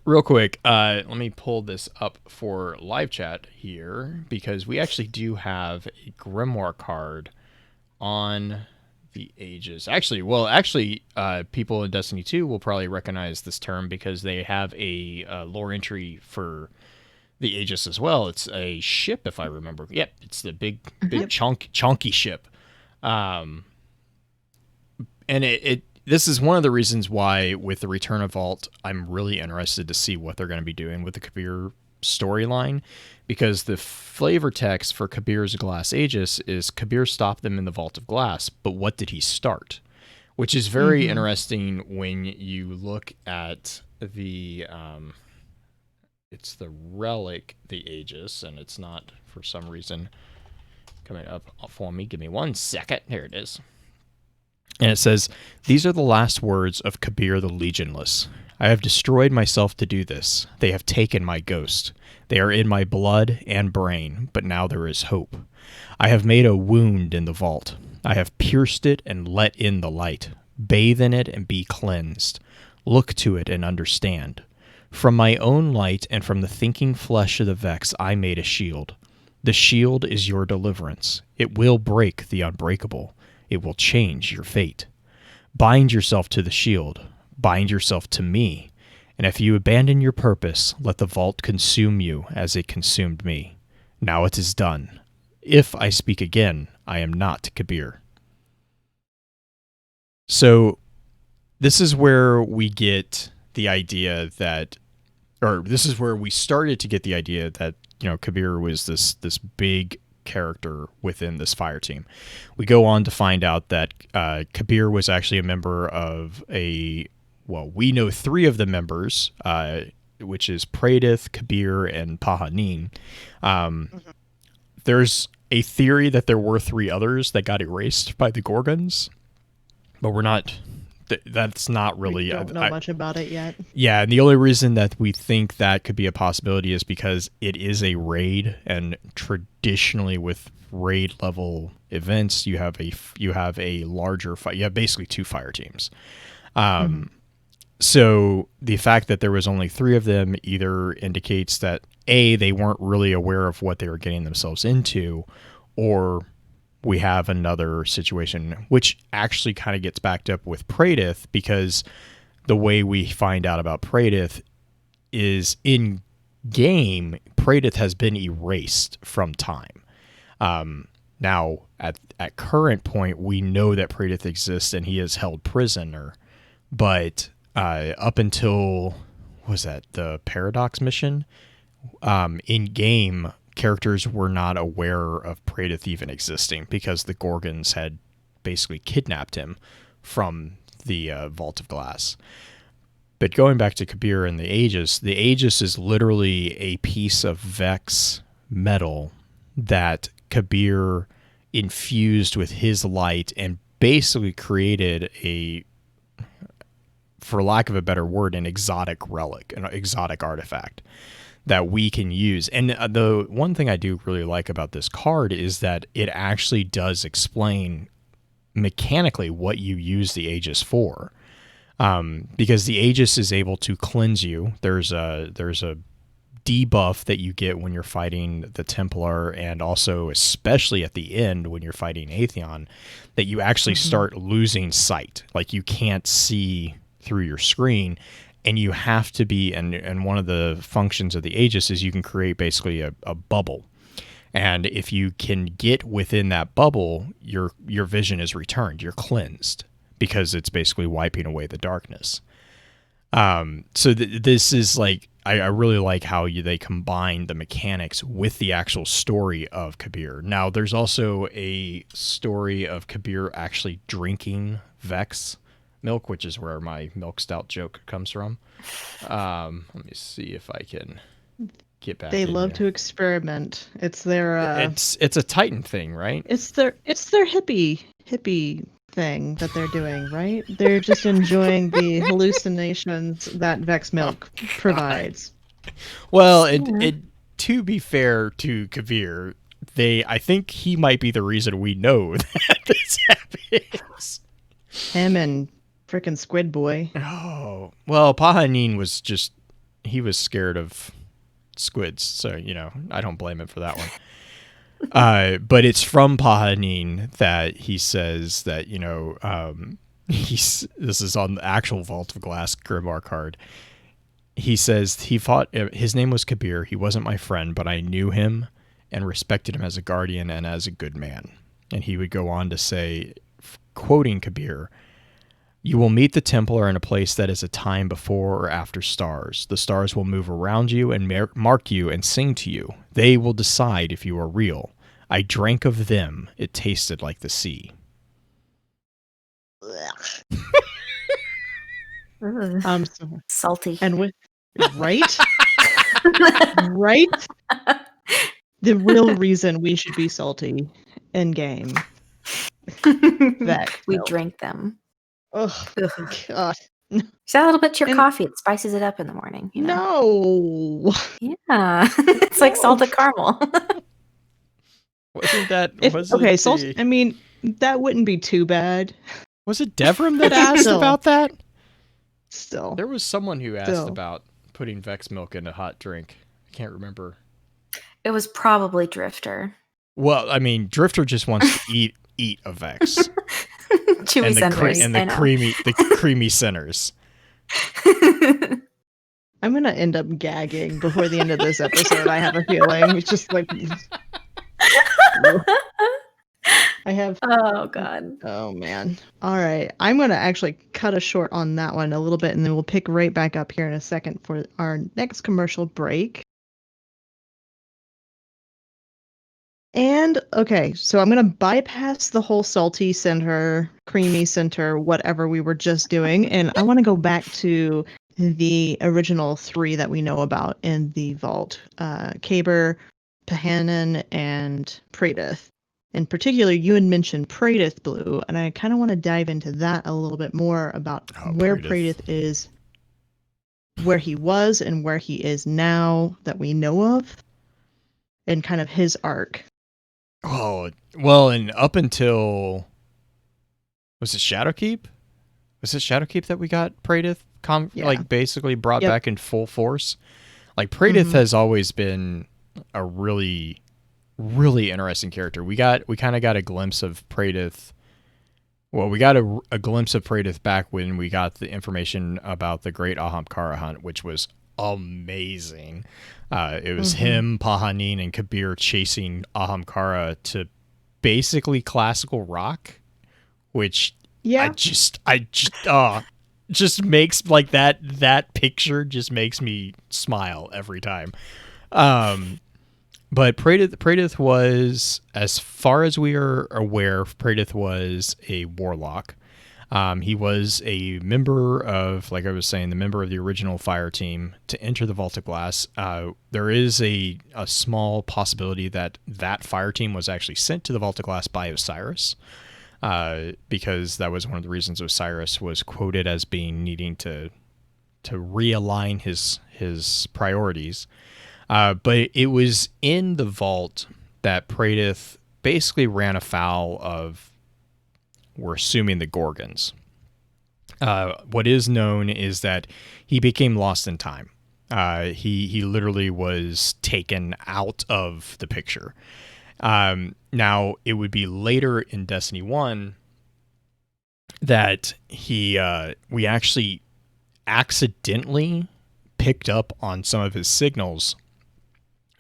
real quick, let me pull this up for live chat here, because we actually do have a Grimoire card on the Aegis. Actually, people in Destiny 2 will probably recognize this term because they have a lore entry for the Aegis as well. It's a ship, if I remember. Yep, it's the big chunky ship. And this is one of the reasons why, with the Return of Vault, I'm really interested to see what they're going to be doing with the Kabir storyline, because the flavor text for Kabir's Glass Aegis is Kabir stopped them in the Vault of Glass, but what did he start? Which is very interesting when you look at the... it's the relic, the Aegis, and it's not, for some reason, coming up for me. Give me 1 second. Here it is. And it says, "These are the last words of Kabir the Legionless. I have destroyed myself to do this. They have taken my ghost. They are in my blood and brain, but now there is hope. I have made a wound in the vault. I have pierced it and let in the light. Bathe in it and be cleansed. Look to it and understand. From my own light and from the thinking flesh of the Vex, I made a shield. The shield is your deliverance. It will break the unbreakable. It will change your fate. Bind yourself to the shield. Bind yourself to me. And if you abandon your purpose, let the vault consume you as it consumed me. Now it is done. If I speak again, I am not Kabir." So this is where we get the idea that, or this is where we started to get the idea that, Kabir was this big character within this fire team. We go on to find out that Kabir was actually a member of we know 3 of the members, which is Pradith, Kabir, and Pahanin. There's a theory that there were 3 others that got erased by the Gorgons, but we're not... That's not really... We don't know much about it yet. Yeah, and the only reason that we think that could be a possibility is because it is a raid, and traditionally with raid level events, you have a larger fight. You have basically 2 fire teams. So the fact that there was only 3 of them either indicates that A, they weren't really aware of what they were getting themselves into, or we have another situation, which actually kind of gets backed up with Praedyth, because the way we find out about Praedyth is in game. Praedyth has been erased from time. Now, at current point, we know that Praedyth exists and he is held prisoner, but up until, was that the Paradox mission? In game, characters were not aware of Praedyth even existing because the Gorgons had basically kidnapped him from the Vault of Glass. But going back to Kabir and the Aegis is literally a piece of Vex metal that Kabir infused with his light and basically created a, for lack of a better word, an exotic relic, an exotic artifact that we can use. And the one thing I do really like about this card is that it actually does explain mechanically what you use the Aegis for. Because the Aegis is able to cleanse you. There's a debuff that you get when you're fighting the Templar, and also especially at the end when you're fighting Atheon, that you actually start losing sight. Like you can't see through your screen, and you have to be, and one of the functions of the Aegis is you can create basically a bubble. And if you can get within that bubble, your vision is returned. You're cleansed, because it's basically wiping away the darkness. So this is like, I really like how they combine the mechanics with the actual story of Kabir. Now, there's also a story of Kabir actually drinking Vex milk, which is where my milk stout joke comes from. Let me see if I can get back. They love to experiment. It's their it's a Titan thing, right? It's their hippie thing that they're doing, right? They're just enjoying the hallucinations that Vex milk provides. Well, it to be fair to Kabir, I think he might be the reason we know that this happens. Him and frickin' Squid Boy. Oh, well, Pahanin was he was scared of squids, so I don't blame him for that one. But it's from Pahanin that he says that, this is on the actual Vault of Glass Grimoire card. He says his name was Kabir. He wasn't my friend, but I knew him and respected him as a guardian and as a good man. And he would go on to say, quoting Kabir, "You will meet the Templar in a place that is a time before or after stars. The stars will move around you and mark you and sing to you. They will decide if you are real. I drank of them. It tasted like the sea." Salty. And with right? Right? The real reason we should be salty in game. We drink them. Oh, God. Just add a little bit to your coffee. It spices it up in the morning. No. Yeah. It's like salted caramel. Wasn't that... okay, salt... I mean, that wouldn't be too bad. Was it Devrim that asked about that? Still. There was someone who asked about putting Vex milk in a hot drink. I can't remember. It was probably Drifter. Well, I mean, Drifter just wants to eat a Vex. Chewy centers. And the creamy centers. I'm going to end up gagging before the end of this episode, I have a feeling. It's just like... I have... Oh, God. Oh, man. All right. I'm going to actually cut a short on that one a little bit, and then we'll pick right back up here in a second for our next commercial break. And, okay, so I'm going to bypass the whole salty center, creamy center, whatever we were just doing, and I want to go back to the original 3 that we know about in the vault. Kabir, Pahanin, and Praedyth. In particular, you had mentioned Praedyth Blue, and I kind of want to dive into that a little bit more about where Praedyth is, where he was and where he is now that we know of, and kind of his arc. Oh, well, and up until... Was it Shadowkeep? Was it Shadowkeep that we got Praedyth? like basically brought back in full force. Like Praedyth has always been a really, really interesting character. We kind of got a glimpse of Praedyth. Well, we got a glimpse of Praedyth back when we got the information about the Great Ahamkara hunt, which was amazing. It was him, Pahanin, and Kabir chasing Ahamkara to basically classical rock, which just makes like that picture just makes me smile every time. But Praedyth was, as far as we are aware, Praedyth was a warlock. He was a member of, like I was saying, the member of the original fire team to enter the Vault of Glass. There is a small possibility that fire team was actually sent to the Vault of Glass by Osiris, because that was one of the reasons Osiris was quoted as needing to realign his priorities. But it was in the vault that Praedyth basically ran afoul of, we're assuming, the Gorgons. What is known is that he became lost in time. He literally was taken out of the picture. Now, it would be later in Destiny 1 that we actually accidentally picked up on some of his signals,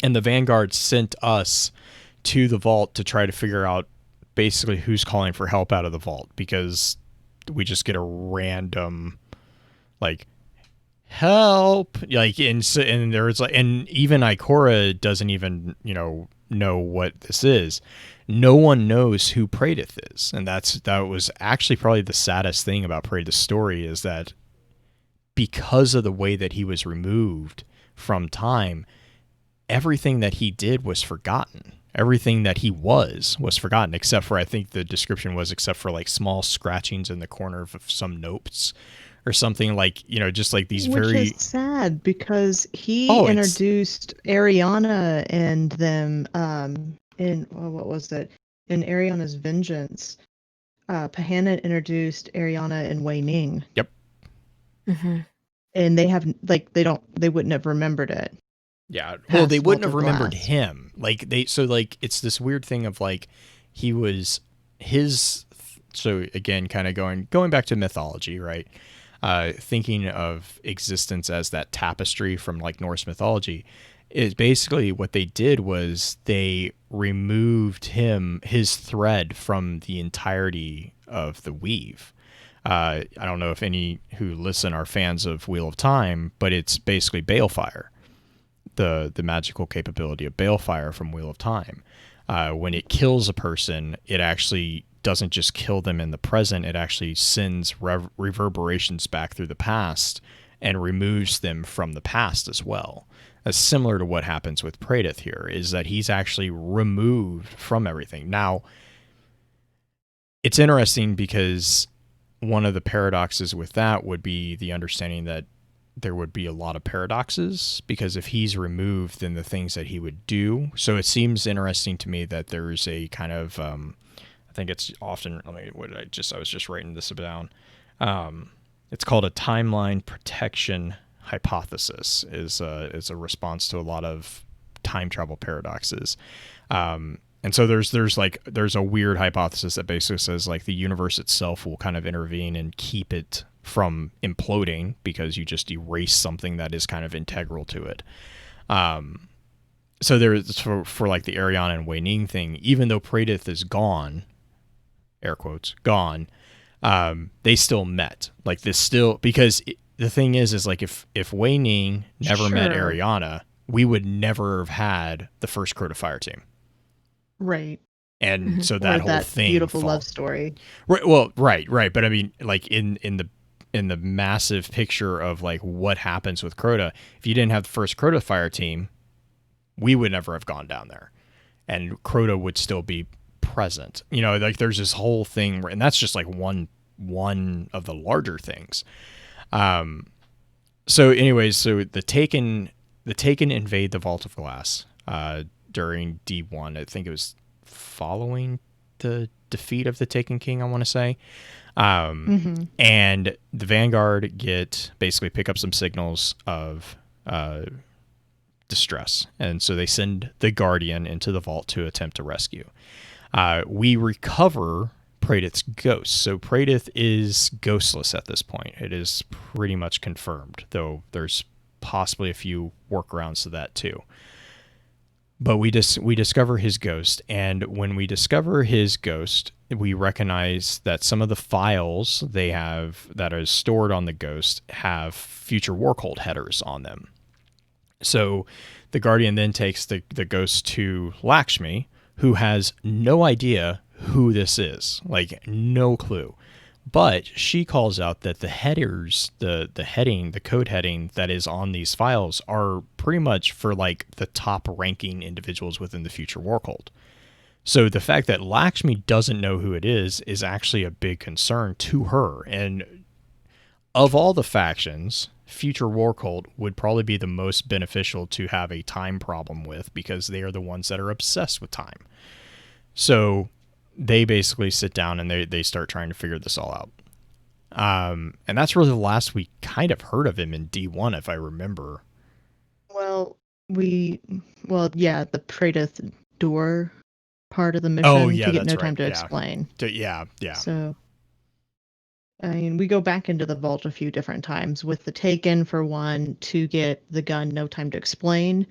and the Vanguard sent us to the vault to try to figure out basically who's calling for help out of the vault, because we just get a random like help, like, and there's like, and even Ikora doesn't even know what this is. No one knows who Praedyth is, and that was actually probably the saddest thing about Praedyth's story, is that because of the way that he was removed from time, everything that he did was forgotten. Everything that he was forgotten, except for, I think the description was, except for like small scratchings in the corner of some notes or something, like, just like these. Which is sad, because he introduced Ariana and them in what was it? In Ariana's Vengeance. Pahanin introduced Ariana and Wei Ning. Yep. And they wouldn't have remembered it. Yeah, well, they wouldn't have remembered him. It's this weird thing of like, he was his. So again, kind of going back to mythology, right? Thinking of existence as that tapestry from like Norse mythology, is basically what they did was they removed his thread from the entirety of the weave. I don't know if any who listen are fans of Wheel of Time, but it's basically Balefire. The magical capability of Balefire from Wheel of Time. When it kills a person, it actually doesn't just kill them in the present, it actually sends reverberations back through the past and removes them from the past as well. That's similar to what happens with Praedyth here, is that he's actually removed from everything. Now, it's interesting because one of the paradoxes with that would be the understanding that there would be a lot of paradoxes, because if he's removed, then the things that he would do. So it seems interesting to me that there's a kind of, I think it's often, I was just writing this down. It's called a timeline protection hypothesis, is a response to a lot of time travel paradoxes. And so there's a weird hypothesis that basically says like the universe itself will kind of intervene and keep it from imploding, because you just erase something that is kind of integral to it. So there's for like the Ariana and Wei Ning thing, even though Praedyth is gone, air quotes, gone, they still met. Like this still, because the thing is like if Wei Ning never met Ariana, we would never have had the first Crota Fire team. Right. And so that whole thing, beautiful love story. Right. Well, right. But I mean, like in the massive picture of like what happens with Crota, if you didn't have the first Crota Fire team, we would never have gone down there, and Crota would still be present. Like there's this whole thing and that's just like one of the larger things. So anyways, so the Taken invade the Vault of Glass during D1. I think it was following the defeat of the Taken King, I want to say. And the Vanguard basically pick up some signals of distress. And so they send the Guardian into the vault to attempt to rescue. We recover Praedyth's ghost. So Praedyth is ghostless at this point. It is pretty much confirmed, though there's possibly a few workarounds to that too. But we discover his ghost, and when we discover his ghost, we recognize that some of the files they have that are stored on the ghost have future Warcult headers on them. So the Guardian then takes the ghost to Lakshmi, who has no idea who this is, like no clue. But she calls out that the headers, the code heading that is on these files are pretty much for like the top ranking individuals within the future Warcult. So the fact that Lakshmi doesn't know who it is actually a big concern to her. And of all the factions, future Warcult would probably be the most beneficial to have a time problem with, because they are the ones that are obsessed with time. So they basically sit down and they start trying to figure this all out. And that's really the last we kind of heard of him in D1, if I remember. Well, the Praedyth door part of the mission. Oh, yeah, to get that's no right. time to explain. Yeah. So, I mean, we go back into the vault a few different times with the Taken for one, to get the gun no time to explain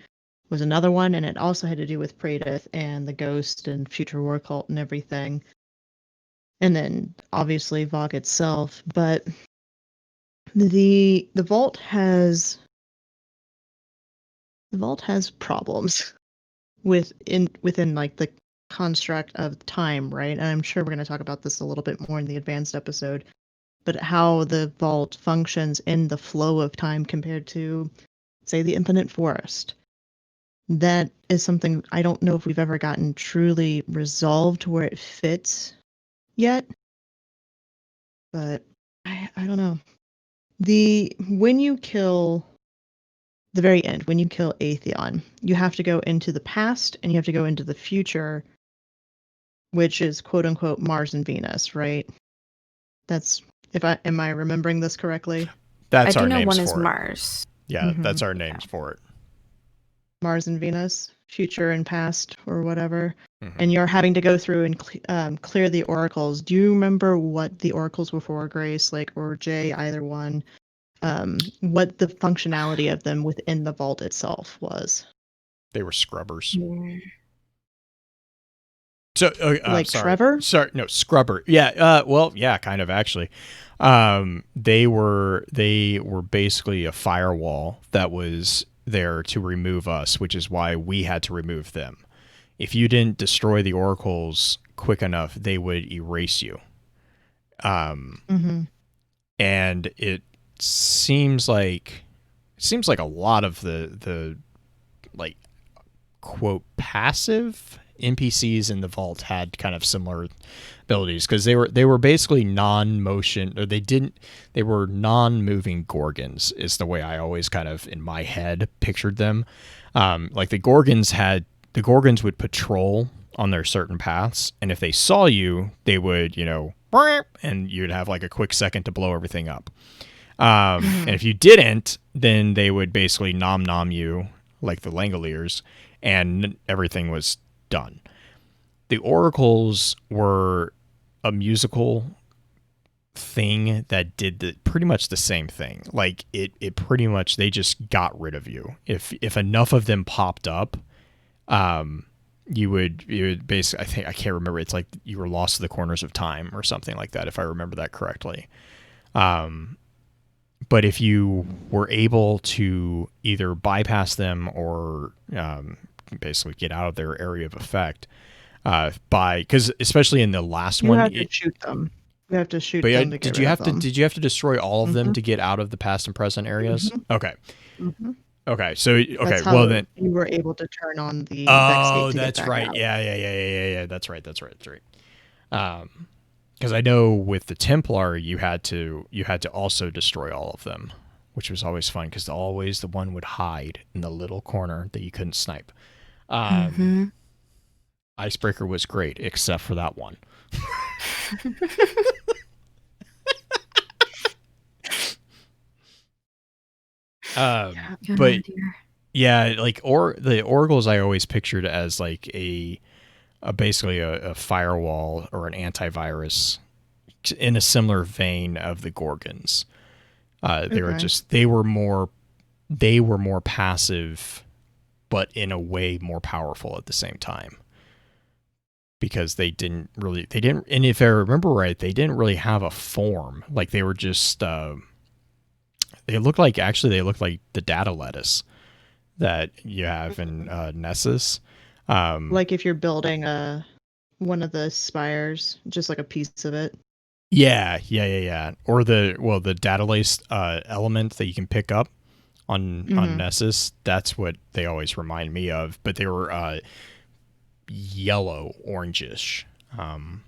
was another one, and it also had to do with Praedyth and the ghost and future Warcult and everything. And then obviously Vogue itself, but the vault has problems within like the construct of time, right? And I'm sure we're going to talk about this a little bit more in the advanced episode, but how the vault functions in the flow of time compared to, say, the Infinite Forest. That is something I don't know if we've ever gotten truly resolved where it fits yet. But I don't know. When you kill the very end, when you kill Atheon, you have to go into the past and you have to go into the future, which is quote unquote Mars and Venus, right? That's am I remembering this correctly? That's I our do know names one for is it. Mars. Yeah, that's our names for it. Mars and Venus, future and past, or whatever. And you're having to go through and clear the oracles. Do you remember what the oracles were for, Grace, or Jay, either one? What the functionality of them within the vault itself was? They were scrubbers. Yeah. So, like sorry. Trevor? Sorry, no, scrubber. Yeah. Well, yeah, kind of actually. They were basically a firewall that was there to remove us, which is why we had to remove them. If you didn't destroy the oracles quick enough, they would erase you. And it seems like a lot of the like quote passive NPCs in the vault had kind of similar abilities, because they were basically non-motion, or they were non-moving Gorgons is the way I always kind of in my head pictured them. Like the Gorgons would patrol on their certain paths, and if they saw you, they would, and you'd have like a quick second to blow everything up. And if you didn't, then they would basically nom you like the Langoliers, and everything was done. The oracles were a musical thing that did pretty much the same thing. Like it pretty much, they just got rid of you. If enough of them popped up, you would basically, I can't remember, it's like you were lost to the corners of time or something like that, if I remember that correctly. But if you were able to either bypass them or basically get out of their area of effect, because especially in the last one, you have to shoot them. You have to shoot them. Did you have to destroy all of them to get out of the past and present areas? Okay. Okay. So That's how well then you were able to turn on the. Oh, that's right. Yeah. That's right. Because I know with the Templar, you had to also destroy all of them, which was always fun, because always the one would hide in the little corner that you couldn't snipe. Icebreaker was great, except for that one. But yeah, like the oracles I always pictured as like a basically a firewall or an antivirus in a similar vein of the Gorgons. They were more passive, but in a way more powerful at the same time. Because they didn't, and if I remember right, they didn't really have a form. Like they were just, they looked like the data lettuce that you have in Nessus. Like if you're building one of the spires, just like a piece of it. Yeah. Or the data lace element that you can pick up on Nessus. That's what they always remind me of. But they were yellow, orangish. And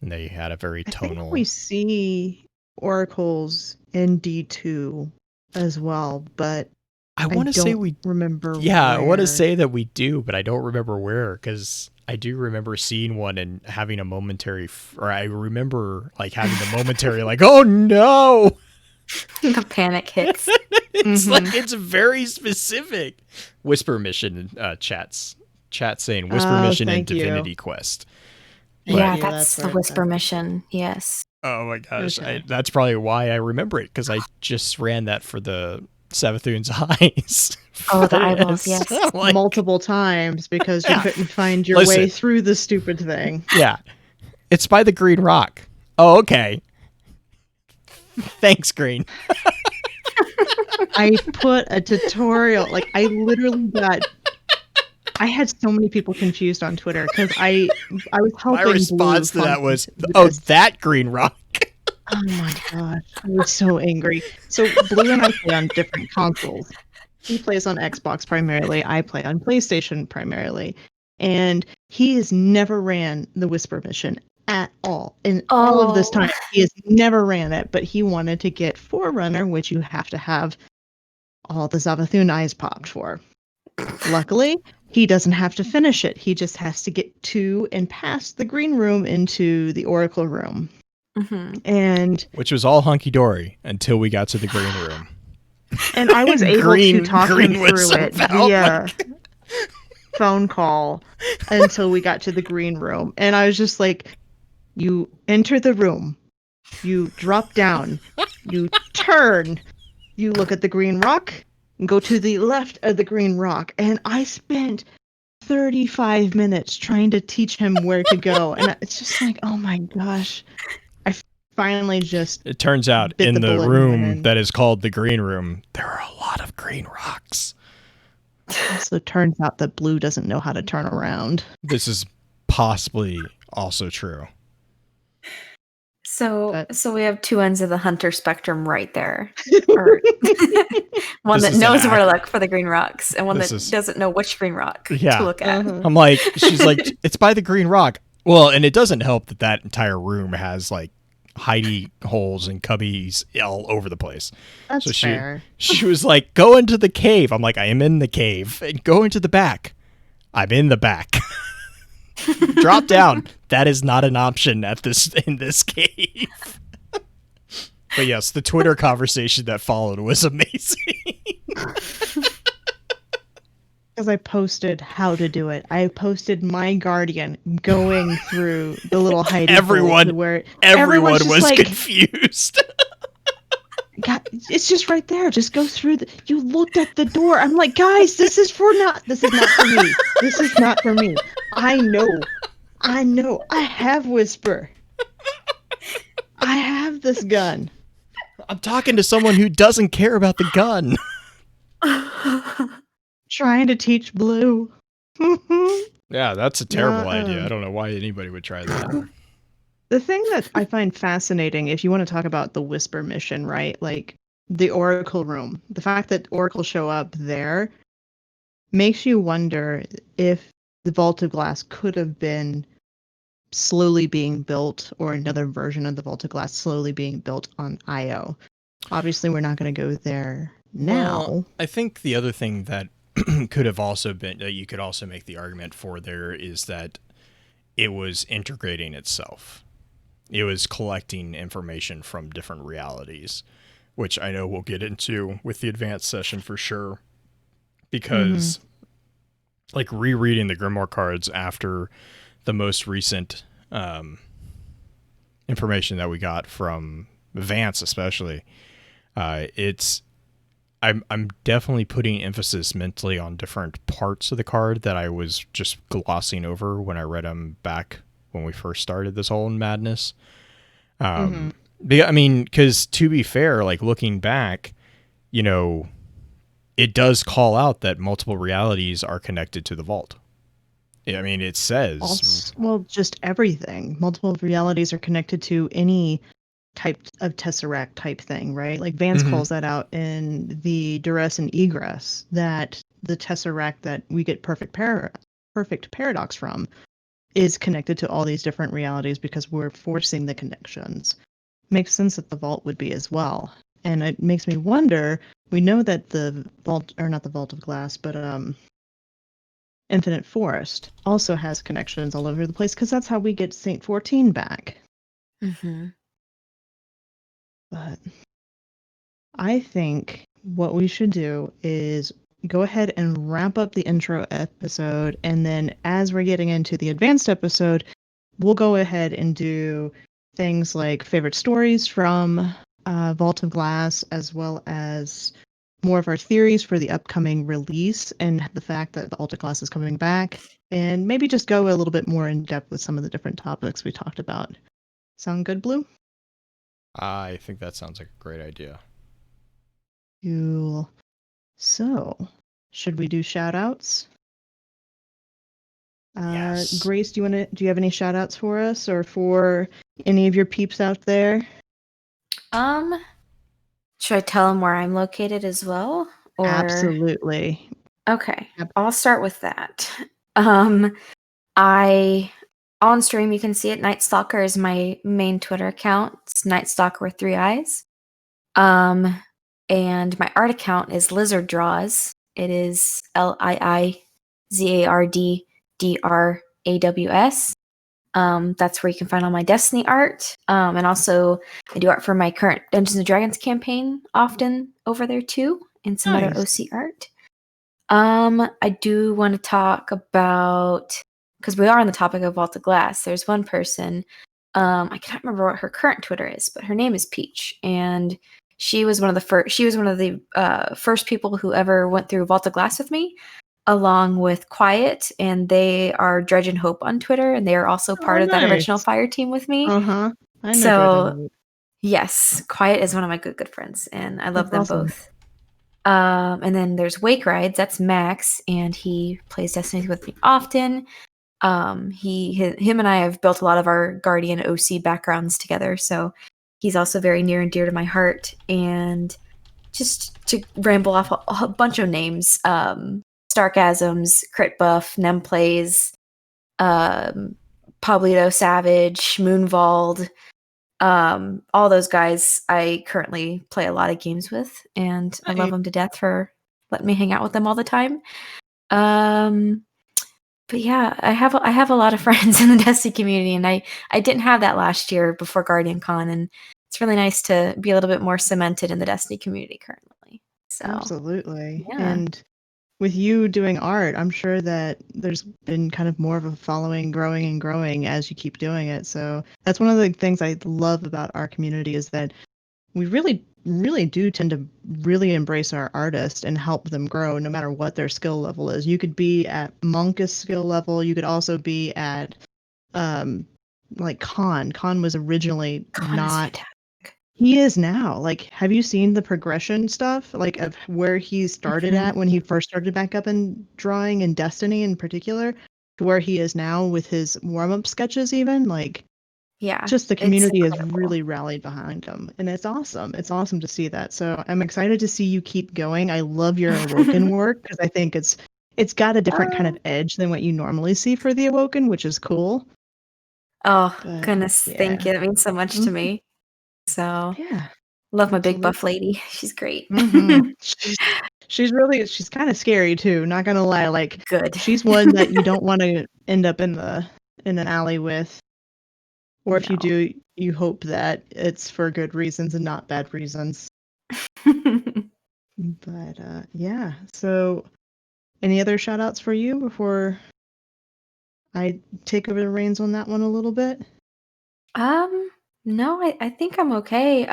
they had a very tonal. I think we see oracles in D2 as well, but I want to say we remember. Yeah, where. I want to say that we do, but I don't remember where, because I do remember seeing one and having a momentary, or I remember like having the momentary, like, oh no, the panic hits. It's like it's very specific. Whisper mission chat saying Whisper mission and Divinity Quest. But, yeah, that's the Whisper mission. Yes. Oh my gosh, okay. That's probably why I remember it, because I just ran that for the Savathun's eyes. Oh, the eyeballs, yes. Like, multiple times because you couldn't find your way through the stupid thing. Yeah. It's by the Green Rock. Oh, okay. Thanks, Green. I put a tutorial, like I literally I had so many people confused on Twitter because I was helping. My response to that was, oh, that Green Rock. Oh my gosh, I was so angry. So Blue and I play on different consoles. He plays on Xbox primarily. I play on PlayStation primarily. And he has never ran the Whisper mission at all. In all of this time, he has never ran it, but he wanted to get Forerunner, which you have to have all the Savathun eyes popped for. Luckily, he doesn't have to finish it. He just has to get to and past the green room into the Oracle room. And which was all hunky-dory until we got to the green room. And I was able to talk him through it via phone call until we got to the green room. And I was just like, you enter the room, you drop down, you turn, you look at the green rock, and go to the left of the green rock. And I spent 35 minutes trying to teach him where to go. And it's just like, oh my gosh. Finally just it turns out in the room that is called the green room, there are a lot of green rocks. Also turns out that Blue doesn't know how to turn around. This is possibly also true. So we have two ends of the hunter spectrum right there. One that knows where to look for the green rocks, and one that doesn't know which green rock to look at. I'm like, she's like, it's by the green rock. Well, and it doesn't help that entire room has like hidey holes and cubbies all over the place. That's so fair. She was like, go into the cave. I'm like, I am in the cave. And go into the back. I'm in the back. Drop down. That is not an option in this cave. But yes, the Twitter conversation that followed was amazing. Because I posted how to do it. I posted my guardian going through the little hiding hole where everyone was like, confused. God, it's just right there. Just go through. You looked at the door. I'm like, guys, this is not for me. This is not for me. I know. I have Whisper. I have this gun. I'm talking to someone who doesn't care about the gun. Trying to teach Blue. Yeah, that's a terrible idea. I don't know why anybody would try that. The thing that I find fascinating, if you want to talk about the Whisper mission, right? Like the Oracle room, the fact that Oracle show up there makes you wonder if the Vault of Glass could have been slowly being built, or another version of the Vault of Glass slowly being built on Io. Obviously, we're not going to go there now. Well, I think the other thing that could have also been, that you could also make the argument for there, is that it was integrating itself. It was collecting information from different realities, which I know we'll get into with the advanced session for sure. Because, like, rereading the Grimoire cards after the most recent information that we got from Vance, especially, I'm definitely putting emphasis mentally on different parts of the card that I was just glossing over when I read them back when we first started this whole madness. I mean, because to be fair, like looking back, you know, it does call out that multiple realities are connected to the vault. I mean, it says... well, just everything. Multiple realities are connected to any type of Tesseract type thing, right? Like Vance calls that out in the Duress and Egress, that the Tesseract that we get perfect paradox from is connected to all these different realities because we're forcing the connections. Makes sense that the vault would be as well. And it makes me wonder, we know that the vault, or not the Vault of Glass, but Infinite Forest also has connections all over the place because that's how we get Saint 14 back. But I think what we should do is go ahead and wrap up the intro episode, and then as we're getting into the advanced episode, we'll go ahead and do things like favorite stories from Vault of Glass, as well as more of our theories for the upcoming release and the fact that the Vault of Glass is coming back, and maybe just go a little bit more in depth with some of the different topics we talked about. Sound good, Blue? I think that sounds like a great idea. Cool. So, should we do shout outs? Yes. Grace, do you have any shout outs for us or for any of your peeps out there? Should I tell them where I'm located as well? Or... Absolutely. Okay, I'll start with that. On stream, you can see it. Night Stalker is my main Twitter account. It's Night Stalker with 3 eyes. And my art account is Lizard Draws. It is LIIZARDDRAWS. That's where you can find all my Destiny art. And also, I do art for my current Dungeons & Dragons campaign often over there too, and some other OC art. I do want to talk about, because we are on the topic of Vault of Glass, there's one person, I can't remember what her current Twitter is, but her name is Peach, and she was one of the first people who ever went through Vault of Glass with me, along with Quiet, and they are Dredge and Hope on Twitter, and they are also part of that original Fire team with me. I know. So, yes, Quiet is one of my good friends, and I love them both. And then there's Wake Rides. That's Max, and he plays Destiny with me often. Him and I have built a lot of our Guardian OC backgrounds together, so he's also very near and dear to my heart. And just to ramble off a bunch of names, Starkasms, Crit Buff, Nem Plays, Pablito Savage, Moonvald, all those guys I currently play a lot of games with, and I love them to death for letting me hang out with them all the time. But yeah, I have a lot of friends in the Destiny community, and I didn't have that last year before Guardian Con, and it's really nice to be a little bit more cemented in the Destiny community currently. So absolutely. Yeah. And with you doing art, I'm sure that there's been kind of more of a following growing as you keep doing it. So that's one of the things I love about our community, is that we really, really do tend to really embrace our artists and help them grow no matter what their skill level is. You could be at Monk's skill level. You could also be at like Khan. Khan was originally not... He is now. Like, have you seen the progression stuff, like of where he started at when he first started back up in drawing and Destiny in particular, to where he is now with his warm-up sketches even? Like, yeah, just the community has really rallied behind him, and it's awesome. It's awesome to see that. So I'm excited to see you keep going. I love your Awoken work, because I think it's got a different kind of edge than what you normally see for the Awoken, which is cool. Oh, goodness, thank you. That means so much to me. So yeah, love my big buff lady. She's great. She's kind of scary too, not gonna lie. Like, good. She's one that you don't want to end up in in an alley with. Or if you do, you hope that it's for good reasons and not bad reasons. But yeah, so any other shout outs for you before I take over the reins on that one a little bit? No, I think I'm okay.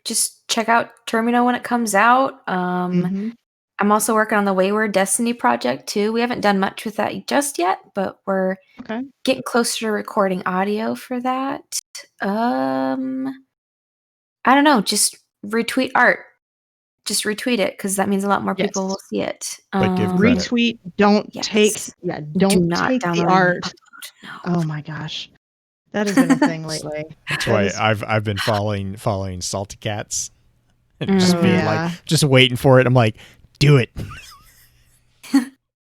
Just check out Termino when it comes out. I'm also working on the Wayward Destiny project too. We haven't done much with that just yet, but we're getting closer to recording audio for that. I don't know, just retweet art. Just retweet it because that means a lot more people will see it. But give credit. Retweet, don't take don't take the art. No. Oh my gosh. That has been a thing lately. That's why I've been following Salty Cats and just being like, just waiting for it. I'm like, do it.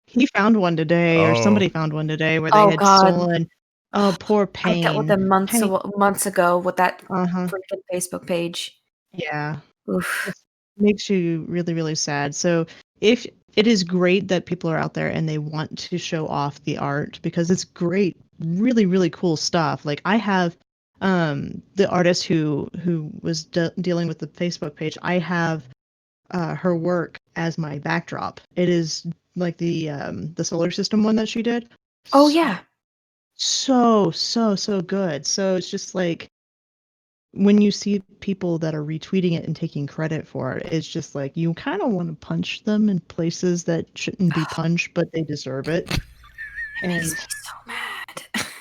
He found one today, or somebody found one today where they had stolen. Oh, poor Pain. I dealt with them months ago with that freaking Facebook page. Yeah. Oof. It makes you really, really sad. So if it is great that people are out there and they want to show off the art because it's great, really, really cool stuff. Like I have the artist who was dealing with the Facebook page. I have her work as my backdrop. It is like the solar system one that she did. Oh yeah. So good. So it's just like when you see people that are retweeting it and taking credit for it, it's just like you kind of want to punch them in places that shouldn't be punched, but they deserve it. It makes me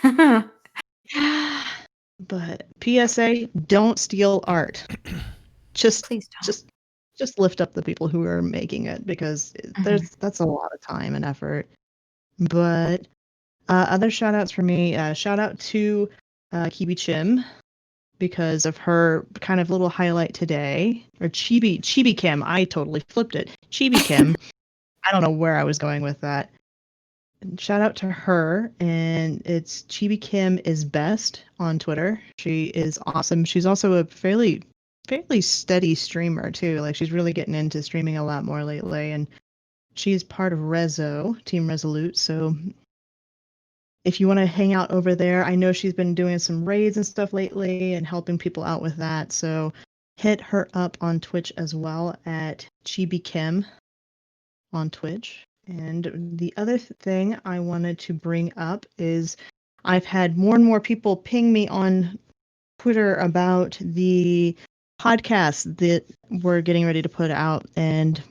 so mad. But PSA, don't steal art. Please don't. Just lift up the people who are making it because that's a lot of time and effort. But other shout outs for me, shout out to Kibi Chim because of her kind of little highlight today, or Chibi Kim. I totally flipped it. Chibi Kim. I don't know where I was going with that. Shout out to her, and it's Chibi Kim is best on Twitter. She is awesome. She's also a fairly steady streamer too. Like she's really getting into streaming a lot more lately, and she's part of Team Resolute. So if you want to hang out over there, I know she's been doing some raids and stuff lately and helping people out with that. So hit her up on Twitch as well at Chibi Kim on Twitch. And the other thing I wanted to bring up is I've had more and more people ping me on Twitter about the podcast that we're getting ready to put out, and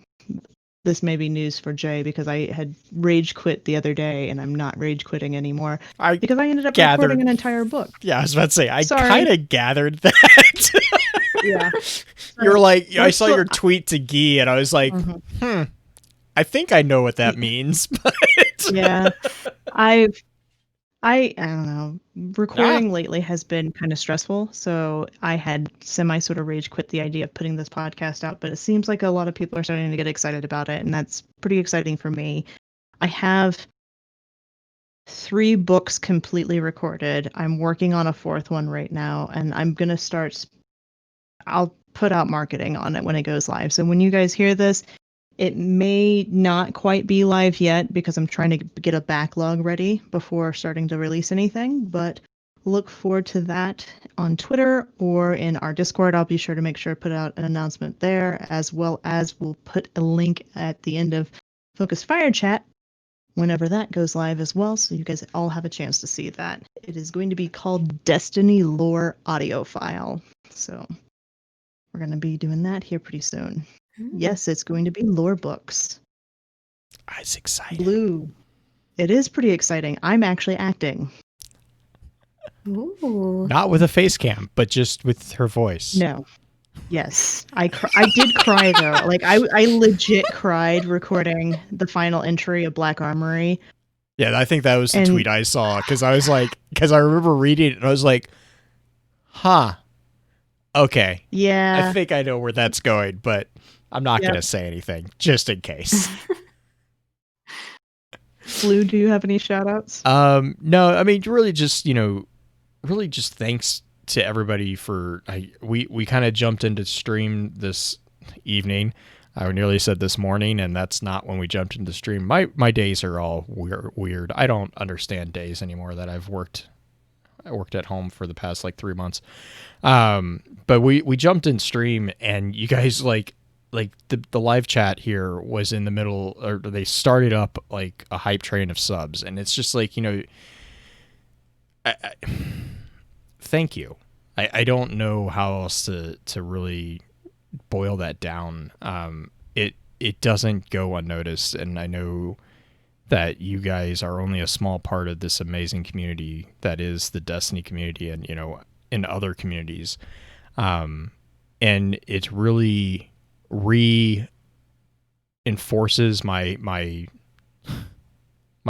this may be news for Jay because I had rage quit the other day and I'm not rage quitting anymore because I ended up recording an entire book. Yeah, I was about to say, I kind of gathered that. Yeah. You're like, I saw your tweet to Guy and I was like, I think I know what that means. But yeah, I don't know. Recording lately has been kind of stressful, so I had sort of rage quit the idea of putting this podcast out, but it seems like a lot of people are starting to get excited about it, and that's pretty exciting for me. I have 3 books completely recorded. I'm working on a 4th one right now, and I'm going to I'll put out marketing on it when it goes live. So when you guys hear this, it may not quite be live yet because I'm trying to get a backlog ready before starting to release anything, but look forward to that on Twitter or in our Discord. I'll be sure to put out an announcement there, as well as we'll put a link at the end of Focus Fire Chat whenever that goes live as well, so you guys all have a chance to see that. It is going to be called Destiny Lore Audio File. So we're going to be doing that here pretty soon. Yes, it's going to be lore books. It's exciting. Blue. It is pretty exciting. I'm actually acting. Ooh. Not with a face cam, but just with her voice. No. Yes. I did cry though. Like I legit cried recording the final entry of Black Armory. Yeah, I think that was the tweet I saw because I remember reading it and I was like, huh. Okay. Yeah. I think I know where that's going, but I'm not going to say anything just in case. Blue, do you have any shout outs? No, I mean, really just thanks to everybody for, we kind of jumped into stream this evening. I nearly said this morning, and that's not when we jumped into stream. My days are all weird. I don't understand days anymore that I've worked worked at home for the past like 3 months. But we jumped in stream, and you guys like the live chat here was in the middle, or they started up like a hype train of subs, and it's just like, I thank you. I don't know how else to really boil that down. It doesn't go unnoticed, and I know that you guys are only a small part of this amazing community that is the Destiny community, and in other communities, and it really reinforces my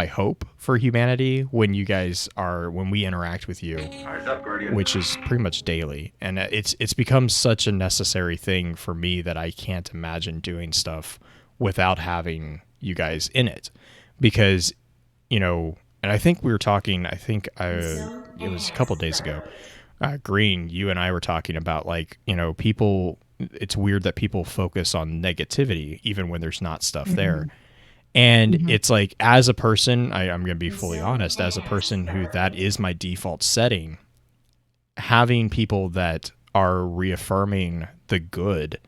hope for humanity when we interact with you, which is pretty much daily, and it's become such a necessary thing for me that I can't imagine doing stuff without having you guys in it, because and I think we were talking, it was a couple of days ago, Green, you and I were talking about like, people, it's weird that people focus on negativity even when there's not stuff there. And it's like, as a person, I'm going to be fully honest, as a person who that is my default setting, having people that are reaffirming the good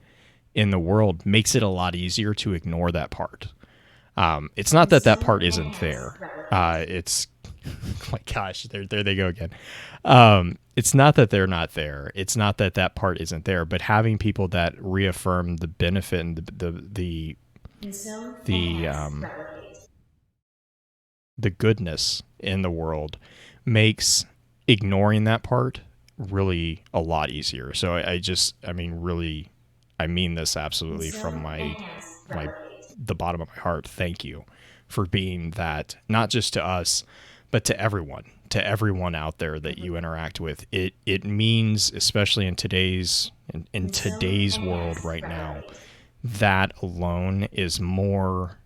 in the world makes it a lot easier to ignore that part. It's not that part isn't there. It's, oh my gosh, there they go again. It's not that they're not there. It's not that part isn't there, but having people that reaffirm the benefit and the goodness in the world makes ignoring that part really a lot easier. So I mean this absolutely from the bottom of my heart. Thank you for being that, not just to us, but to everyone out there that you interact with. It means, especially in today's world right now, that alone is more,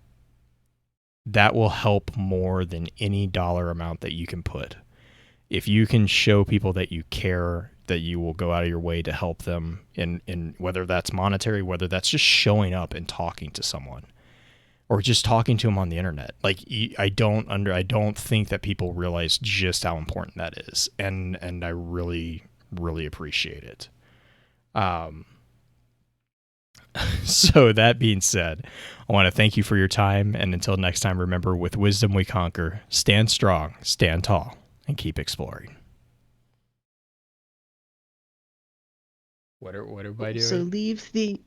that will help more than any dollar amount that you can put. If you can show people that you care, that you will go out of your way to help them in whether that's monetary, whether that's just showing up and talking to someone, or just talking to them on the internet. Like, I don't think that people realize just how important that is. And I really, really appreciate it. So that being said, I want to thank you for your time. And until next time, remember, with wisdom we conquer. Stand strong, stand tall, and keep exploring. What everybody doing? So leave the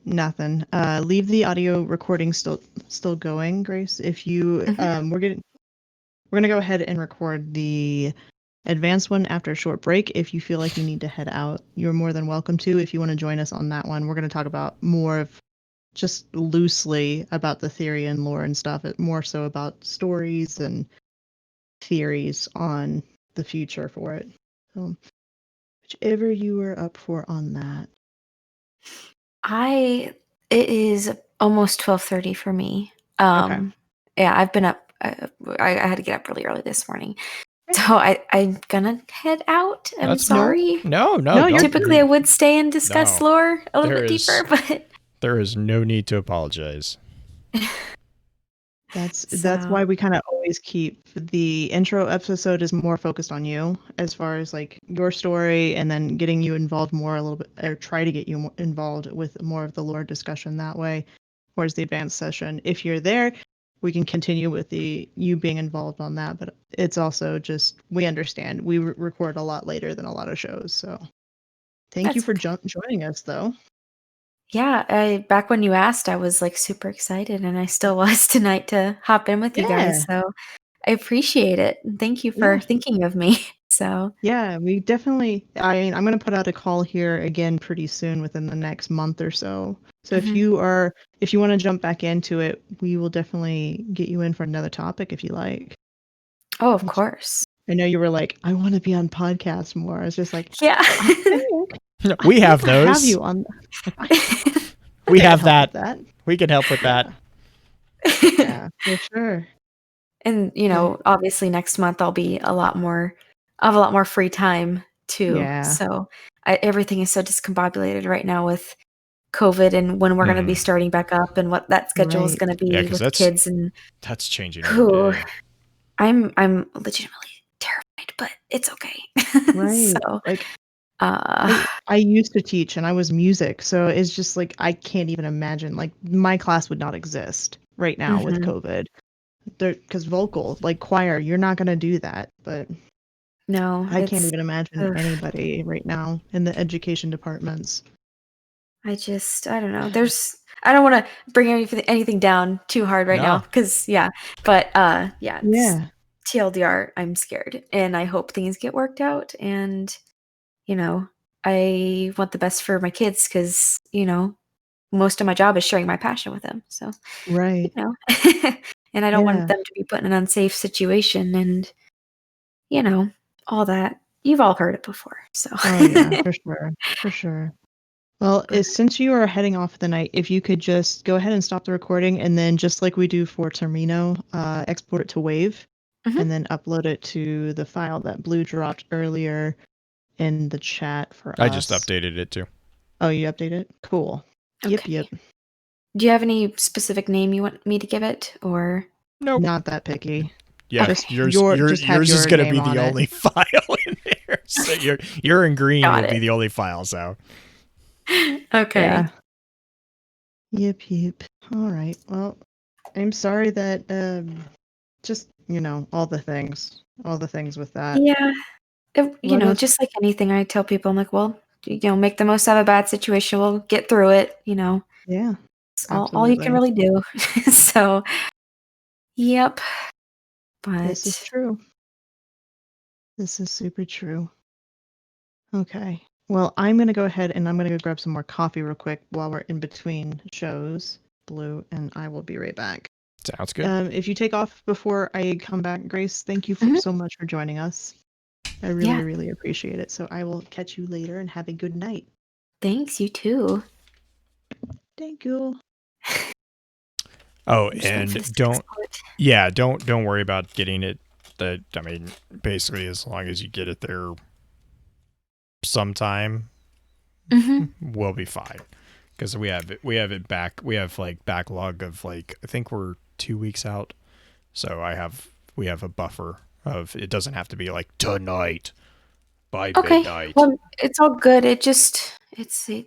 nothing. Leave the audio recording still going, Grace. If you we're gonna go ahead and record the advanced one after a short break. If you feel like you need to head out, you're more than welcome to. If you want to join us on that one, we're going to talk about more of just loosely about the theory and lore and stuff. More so about stories and theories on the future for it. So, whichever you are up for on that. It is almost 12:30 for me. Okay. Yeah, I've been up. I had to get up really early this morning. So I'm gonna head out. I'm sorry. No. Typically, I would stay and discuss lore a little bit deeper, but there is no need to apologize. That's why we kind of always keep the intro episode is more focused on you, as far as like your story, and then getting you involved more a little bit, or try to get you involved with more of the lore discussion that way. Whereas the advanced session, if you're there, we can continue with you being involved on that, but it's also just, we understand we record a lot later than a lot of shows. So thank you for joining us though. Yeah, back when you asked, I was like super excited, and I still was tonight to hop in with you guys. So I appreciate it. Thank you for thinking of me. So yeah, we definitely, I'm going to put out a call here again pretty soon within the next month or so. So if you want to jump back into it, we will definitely get you in for another topic if you like. Oh, of course. I know you were like, I want to be on podcasts more. I was just like, yeah. We have those. Have you on? We have that. We can help with that. Yeah, for sure. And obviously next month I'll have a lot more free time too. Yeah. So everything is so discombobulated right now with COVID and when we're going to be starting back up and what that schedule is going to be with kids, and that's changing every day. I'm legitimately terrified but it's okay. Right. So, like I used to teach and I was music, so it's just like I can't even imagine. Like my class would not exist right now with COVID. Because vocal, like choir, you're not gonna do that. But no, I can't even imagine anybody right now in the education departments. I don't know. I don't want to bring anything down too hard right now because but Yeah. TLDR, I'm scared and I hope things get worked out and I want the best for my kids because most of my job is sharing my passion with them. So Right. And I don't want them to be put in an unsafe situation and all that. You've all heard it before. So Oh yeah, for sure. Well, since you are heading off the night, if you could just go ahead and stop the recording and then just like we do for Termino, export it to Wave and then upload it to the file that Blue dropped earlier in the chat for us. I just updated it too. Oh, you updated it? Cool. Okay. Yep. Do you have any specific name you want me to give it or? Nope. Not that picky. Yeah, yours is going to be the only file in there. So you're in green will be the only file, so. Okay. Yeah. Yep. All right. Well, I'm sorry that just, all the things with that. Yeah. Just like anything I tell people, I'm like, well, make the most out of a bad situation. We'll get through it, Yeah. It's all you can really do. So, yep. But this is true. This is super true. Okay. Well, I'm going to go ahead and I'm going to go grab some more coffee real quick while we're in between shows, Blue, and I will be right back. Sounds good. If you take off before I come back, Grace, thank you so much for joining us. I really, really appreciate it. So I will catch you later and have a good night. Thanks, you too. Thank you. Oh, and don't worry about getting it. Basically, as long as you get it there sometime, we'll be fine. Because we have it back. We have backlog of I think we're 2 weeks out. So we have a buffer of it doesn't have to be tonight by midnight. Well, it's all good. Let's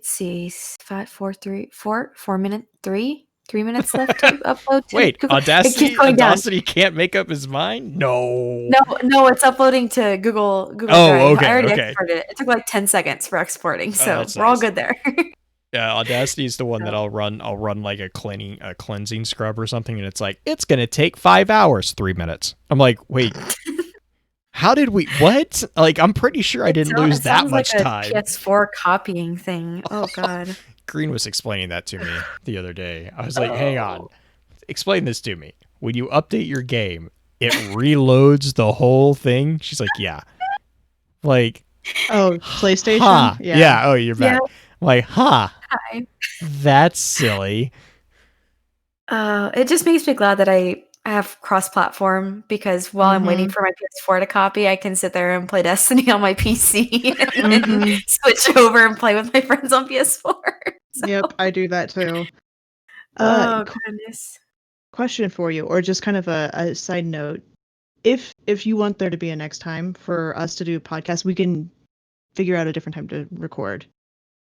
see, 5, 4, 3, 4 minute 3 minutes left to upload. Wait, Google. Audacity can't make up his mind? No, it's uploading to Google Drive. Okay, I already exported it. It took 10 seconds for exporting, so we're all good there. Yeah, Audacity is the one that I'll run a cleansing scrub or something, and it's gonna take 5 hours, 3 minutes. I'm like, wait, how did we? What? I'm pretty sure I didn't lose that much time. PS4 copying thing. Oh God. Green was explaining that to me the other day. I was like, hang on, explain this to me. When you update your game, it reloads the whole thing. She's like, yeah. PlayStation? Huh. Yeah. Oh, you're back. Yeah. Hi. That's silly. It just makes me glad that I have cross-platform because while I'm waiting for my PS4 to copy, I can sit there and play Destiny on my PC and then switch over and play with my friends on PS4. So. Yep, I do that too. Oh, goodness. Question for you, or just kind of a side note. If you want there to be a next time for us to do a podcast, we can figure out a different time to record.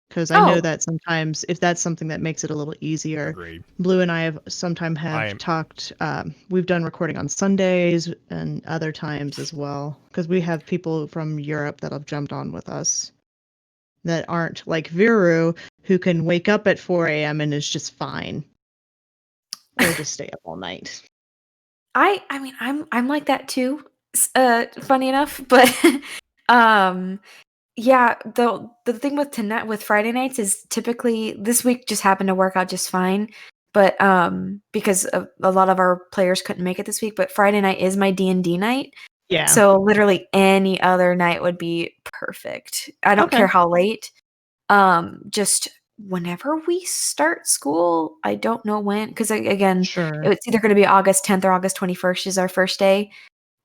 Because I know that sometimes if that's something that makes it a little easier. Agreed. Blue and I have talked. We've done recording on Sundays and other times as well. Because we have people from Europe that have jumped on with us that aren't like Viru, who can wake up at 4 a.m. and is just fine. Or just stay up all night. I mean, I'm like that too. Funny enough, but yeah, the thing with Friday nights is typically this week just happened to work out just fine, but because a lot of our players couldn't make it this week, but Friday night is my D&D night. Yeah. So literally any other night would be perfect. I don't care how late. Just whenever we start school, I don't know when, because again, it's either going to be August 10th or August 21st is our first day.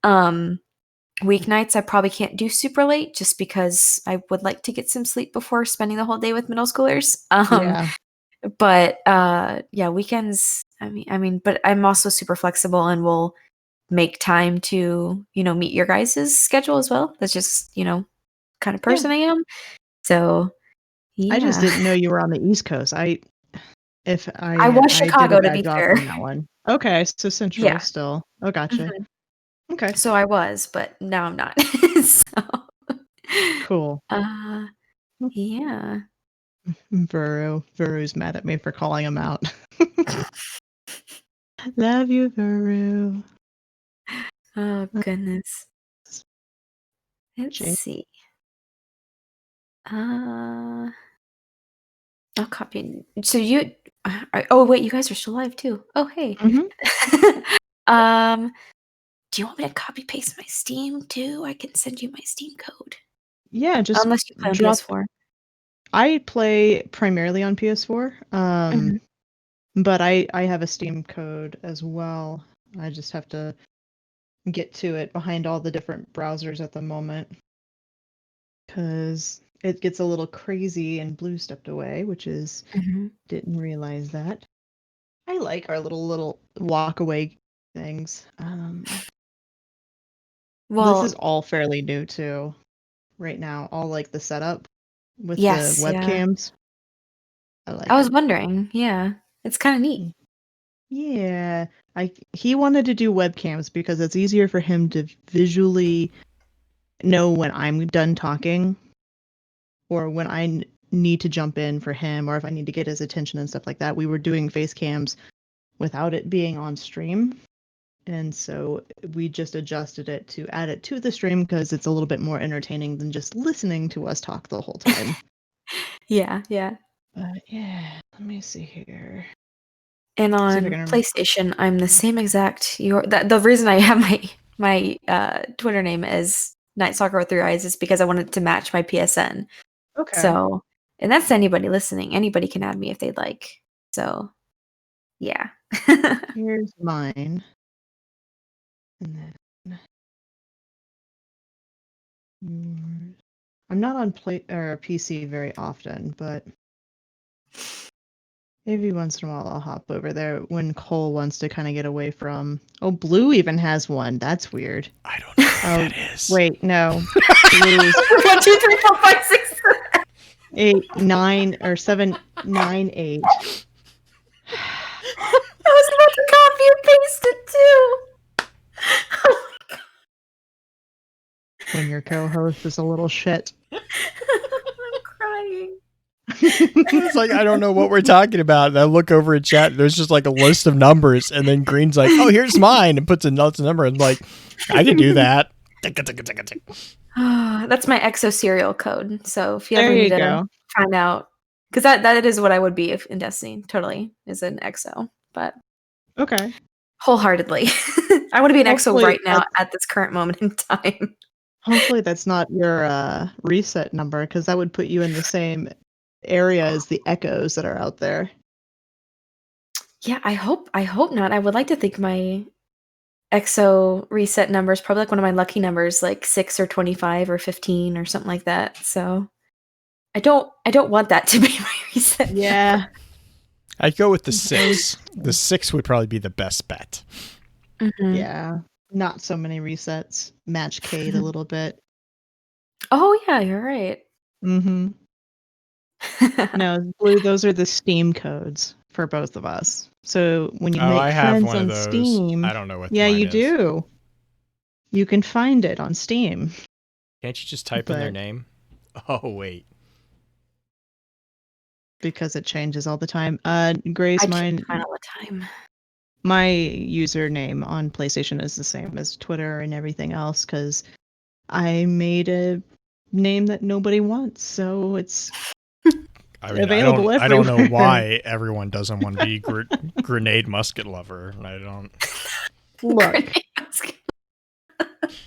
Weeknights I probably can't do super late just because I would like to get some sleep before spending the whole day with middle schoolers. But weekends, I mean, but I'm also super flexible and will make time to, meet your guys' schedule as well. That's just, kind of person I am. So, yeah. I just didn't know you were on the East Coast. I was Chicago, to be fair. On that one. Okay, so Central still. Oh, gotcha. Mm-hmm. Okay. So I was, but now I'm not. So cool. Yeah. Veru's mad at me for calling him out. Love you, Veru. Oh goodness. Let's see. I'll copy. So you. Oh wait, you guys are still live too. Oh hey. Mm-hmm. Do you want me to copy paste my Steam too? I can send you my Steam code. Yeah, just unless you play on PS4. I play primarily on PS4. But I have a Steam code as well. I just have to get to it behind all the different browsers at the moment. Because it gets a little crazy and Blue stepped away, which is didn't realize that. I like our little walk away things. Well, this is all fairly new too. Right now, all like the setup with the webcams. Yeah. I was wondering. Yeah, it's kind of neat. Yeah, he wanted to do webcams because it's easier for him to visually know when I'm done talking, or when I need to jump in for him, or if I need to get his attention and stuff like that. We were doing face cams without it being on stream, and so we just adjusted it to add it to the stream because it's a little bit more entertaining than just listening to us talk the whole time. Yeah. But yeah, let me see here. And on PlayStation, I'm the same exact. The reason I have my Twitter name as Night Soccer with 3 Eyes is because I wanted to match my PSN. Okay. So, and that's anybody listening. Anybody can add me if they'd like. So, yeah. Here's mine. And then I'm not on PC very often, but maybe once in a while I'll hop over there when Cole wants to kind of get away from. Oh, Blue even has one. That's weird. I don't know what that is. Wait, no. Blue's 1, 2, 3, 4, 5, 6, 8, 9, or 7, 9, 8. I was about to copy and paste it too. Oh my God. When your co-host is a little shit. I'm crying. It's like, I don't know what we're talking about. And I look over at chat. There's just like a list of numbers. And then Green's like, oh, here's mine. And puts a number. And like, I can do that. That's my EXO serial code. So if you ever need to find out, because that is what I would be if in Destiny. Totally is an EXO. But okay. Wholeheartedly. I want to be an EXO right now at this current moment in time. Hopefully that's not your reset number, because that would put you in the same area as the echoes that are out there. Yeah, I hope not. I would like to think my EXO reset number is probably like one of my lucky numbers, like 6 or 25 or 15 or something like that. So I don't want that to be my reset. Yeah. Number. I'd go with the 6. The 6 would probably be the best bet. Mm-hmm. Yeah. Not so many resets. Match Kate a little bit. Oh yeah, you're right. Mm-hmm. No, Blue, those are the Steam codes for both of us. So when you make friends on Steam, I don't know what. Yeah, you do. You can find it on Steam. Can't you just type in their name? Oh wait. Because it changes all the time. Grace, I change mine all the time. My username on PlayStation is the same as Twitter and everything else because I made a name that nobody wants, so it's available everywhere. I don't know why everyone doesn't want to be Grenade Musket Lover. I don't. Look,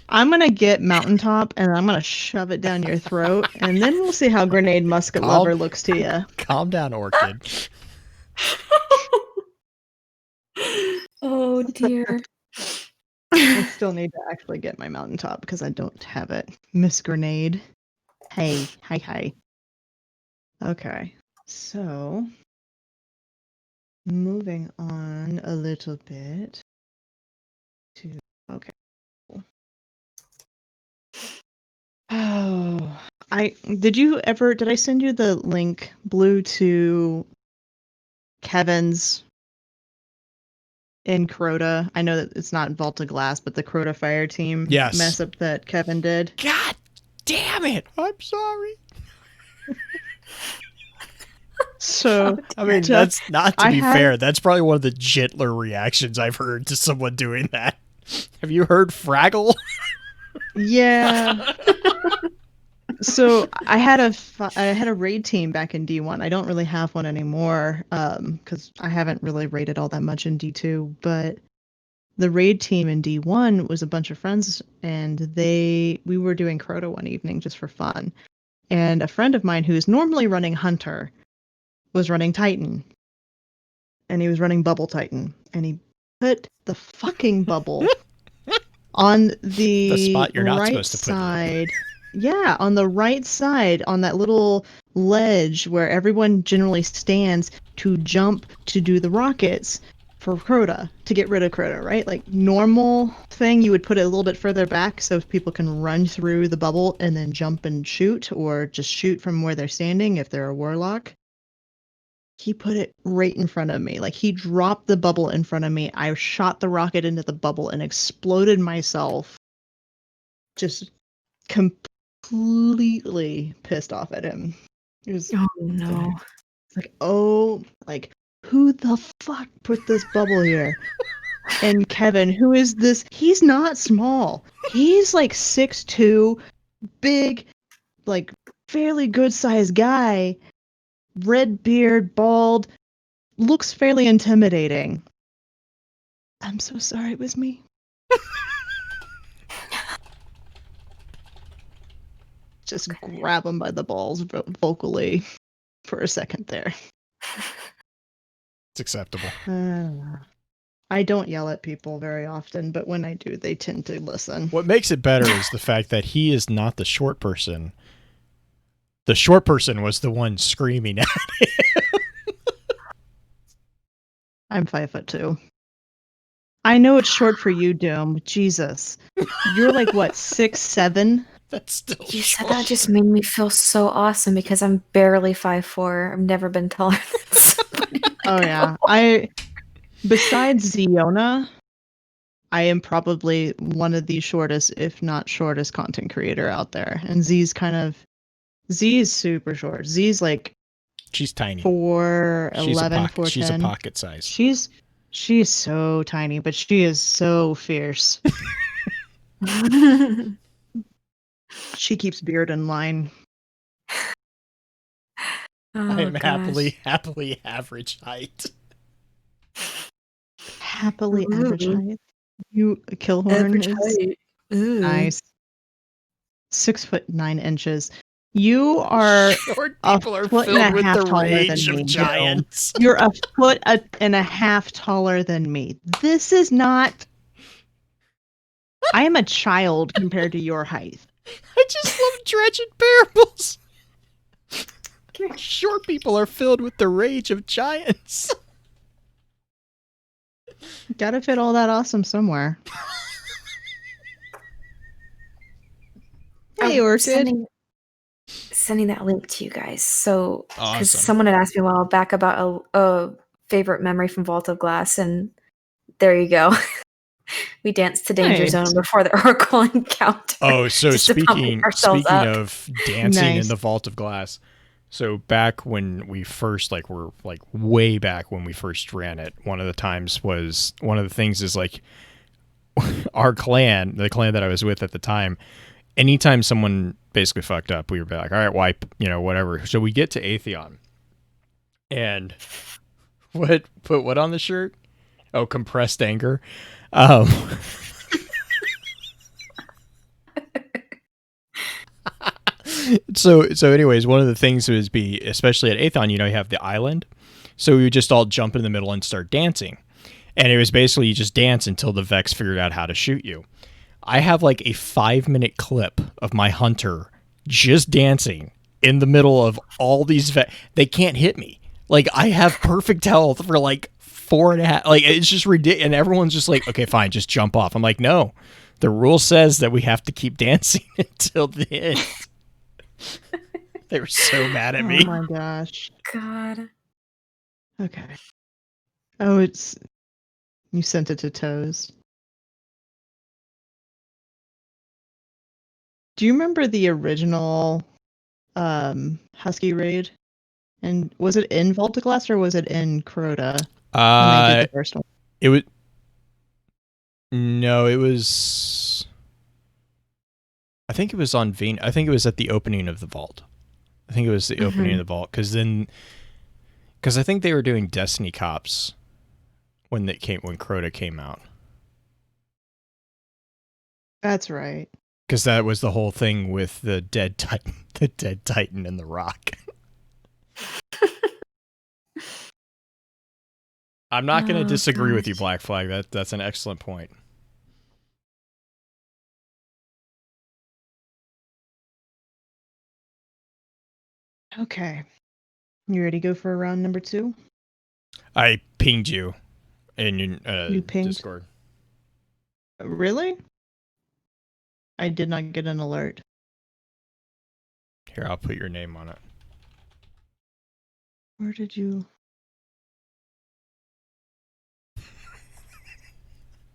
I'm gonna get Mountaintop and I'm gonna shove it down your throat, and then we'll see how Grenade Musket Lover looks to you. Calm down, Orchid. Oh dear. I still need to actually get my Mountaintop because I don't have it. Miss Grenade. Hey, hi. Okay, so moving on a little bit to Okay. Oh, did I send you the link, Blue, to Kevin's in Crota? I know that it's not Vault of Glass, but the Crota Fire Team mess up that Kevin did. God damn it! I'm sorry. So I mean, that's not to be fair. That's probably one of the gentler reactions I've heard to someone doing that. Have you heard Fraggle? Yeah. So I had a raid team back in D1. I don't really have one anymore because I haven't really raided all that much in D2. But the raid team in D1 was a bunch of friends, and we were doing Crota one evening just for fun. And a friend of mine who's normally running Hunter was running Titan, and he was running Bubble Titan, and he put the fucking bubble on the spot you're not right supposed to put side. Yeah, on the right side, on that little ledge where everyone generally stands to jump to do the rockets for Crota, to get rid of Crota, right? Like normal thing, you would put it a little bit further back so people can run through the bubble and then jump and shoot, or just shoot from where they're standing if they're a warlock. He put it right in front of me. Like, he dropped the bubble in front of me. I shot the rocket into the bubble and exploded myself. Just completely pissed off at him. It was, oh, no. Like, who the fuck put this bubble here? And Kevin, who is this? He's not small. He's like 6'2", big, like, fairly good-sized guy. Red beard, bald, looks fairly intimidating. I'm so sorry it was me. Just grab him by the balls vocally for a second there. It's acceptable. I don't yell at people very often, but when I do, they tend to listen. What makes it better is the fact that he is not the short person. The short person was the one screaming at him. I'm 5'2". I know it's short for you, Doom. Jesus. You're like, what, 6'7"? That's still You short. said that just made me feel so awesome because I'm barely 5'4". I've never been taller than somebody. Oh, yeah. Besides Ziona, I am probably one of the shortest, if not shortest, content creator out there. And Z is super short. Z's like, she's tiny. 4'11", 4'10". She's a pocket size. She's so tiny, but she is so fierce. She keeps beard in line. I am happily average height. Happily average height. You Killhorn is nice. 6'9". You are short people are filled with the rage of giants. You're a foot and a half taller than me. This is not. I am a child compared to your height. I just love dredging parables. Short people are filled with the rage of giants. Gotta fit all that awesome somewhere. Hey, Orchid. Sending that link to you guys. So, because awesome. Someone had asked me a while back about a favorite memory from Vault of Glass, and there you go. We danced to Danger Zone before the Oracle encounter. Oh, so speaking of dancing in the Vault of Glass, so back when we first were way back when we first ran it, one of the things is like our clan, the clan that I was with at the time, anytime someone basically fucked up, we would be like, all right, wipe, whatever. So we get to Atheon, and put what on the shirt? Oh, compressed anger. So anyways, one of the things would be, especially at Atheon, you have the island. So we would just all jump in the middle and start dancing. And it was basically you just dance until the Vex figured out how to shoot you. I have like a 5-minute clip of my hunter just dancing in the middle of all these they can't hit me. Like, I have perfect health for like 4.5. Like, it's just ridiculous. And everyone's just like, okay, fine, just jump off. I'm like, no. The rule says that we have to keep dancing until the end. They were so mad at me. Oh my gosh. God. Okay. Oh, you sent it to Toes. Do you remember the original Husky raid? And was it in Volta Glass or was it in Crota when they did the first one? It was. No, it was. I think it was on Venus. I think it was at the opening of the vault. I think it was the opening of the vault because I think they were doing Destiny Cops when Crota came out. That's right. Because that was the whole thing with the dead Titan and the Rock. I'm not going to disagree with you, Black Flag. That's an excellent point. Okay. You ready to go for round number 2? I pinged you in your Discord. Really? I did not get an alert. Here, I'll put your name on it. Where did you...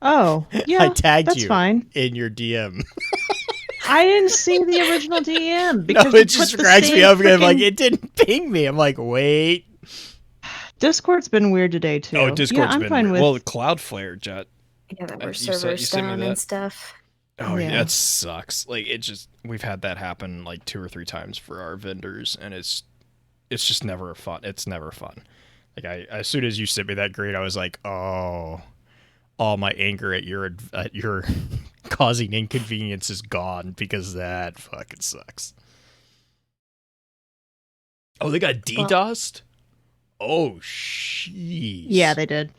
Oh, yeah, I tagged that's you fine. In your DM. I didn't see the original DM because no, it just cracks me up. Freaking... Like, it didn't ping me. I'm like, wait. Discord's been weird today too. Oh, Discord's been fine weird. Well, Cloudflare, Jet. Yeah, that were servers down and stuff. Oh, yeah, that sucks. Like, we've had that happen like 2 or 3 times for our vendors, and it's just never fun. It's never fun. Like, as soon as you sent me that grade, I was like, oh, all my anger at your causing inconvenience is gone because that fucking sucks. Oh, they got DDoSed? Oh, jeez. Yeah, they did.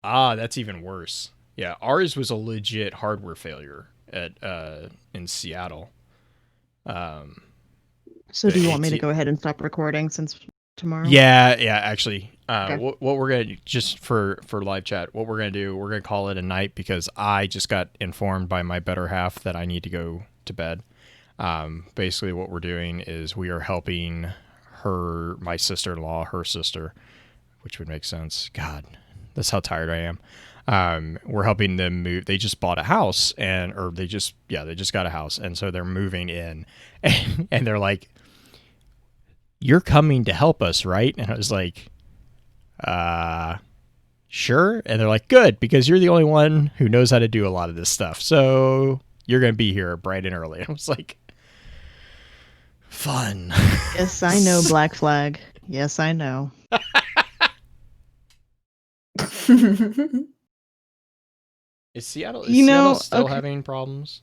Ah, that's even worse. Yeah, ours was a legit hardware failure in Seattle. So do you want me to go ahead and stop recording since tomorrow? Yeah, actually. Okay. What we're going to, just for live chat, what we're going to do, we're going to call it a night because I just got informed by my better half that I need to go to bed. Basically what we're doing is we are helping my sister-in-law, her sister, which would make sense. God, that's how tired I am. We're helping them move. They just bought a house they just got a house. And so they're moving in and they're like, you're coming to help us, right? And I was like, sure. And they're like, good, because you're the only one who knows how to do a lot of this stuff. So you're going to be here bright and early. And I was like, fun. Yes, I know, Black Flag. Yes, I know. Is Seattle still having problems?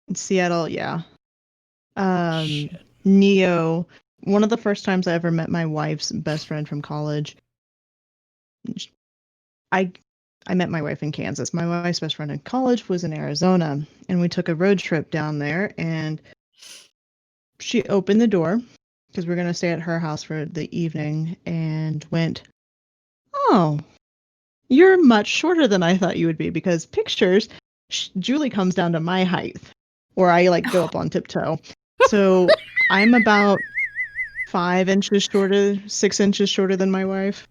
In Seattle, yeah. Neo, one of the first times I ever met my wife's best friend from college. I met my wife in Kansas. My wife's best friend in college was in Arizona, and we took a road trip down there, and she opened the door because we're going to stay at her house for the evening and went, oh, you're much shorter than I thought you would be, because pictures, Julie comes down to my height, or I go up on tiptoe. So I'm about 5 inches shorter, 6 inches shorter than my wife.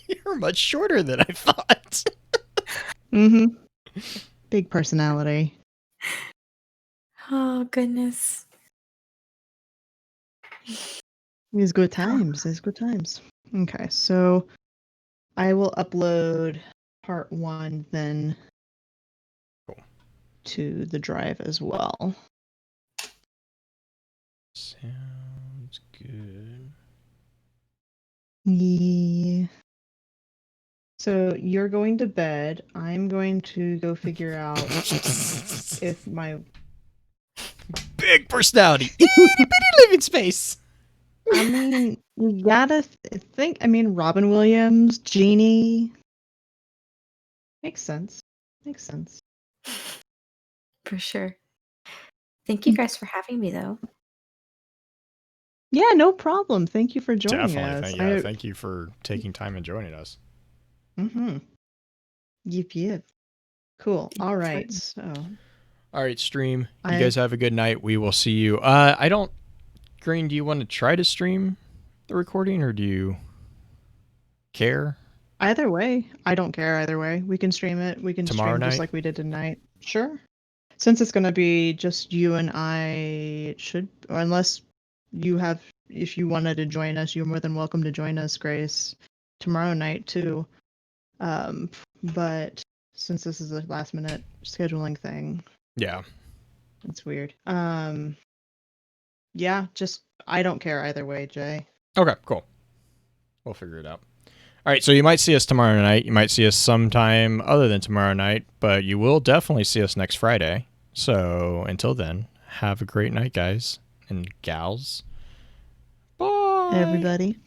You're much shorter than I thought. Mm-hmm. Big personality. Oh, goodness. These good times. Okay, so I will upload part 1 then to the drive as well. Sounds good. Yeah. So you're going to bed. I'm going to go figure out if my big personality, itty bitty living space. I mean, you gotta think. I mean, Robin Williams, Genie. Makes sense. For sure. Thank you guys for having me, though. Yeah, no problem. Thank you for joining us. Thank you for taking time and joining us. Mm-hmm. Yep. Cool. All right. So. All right, stream. You guys have a good night. We will see you. Green, do you want to try to stream the recording, or do you care? Either way. I don't care either way. We can stream it. We can tomorrow stream night? Just like we did tonight. Sure. Since it's going to be just you and I, unless you have, if you wanted to join us, you're more than welcome to join us, Grace, tomorrow night too. But since this is a last minute scheduling thing. Yeah. It's weird. Yeah, just I don't care either way, Jay. Okay, cool. We'll figure it out. All right, so you might see us tomorrow night. You might see us sometime other than tomorrow night, but you will definitely see us next Friday. So until then, have a great night, guys and gals. Bye. Everybody.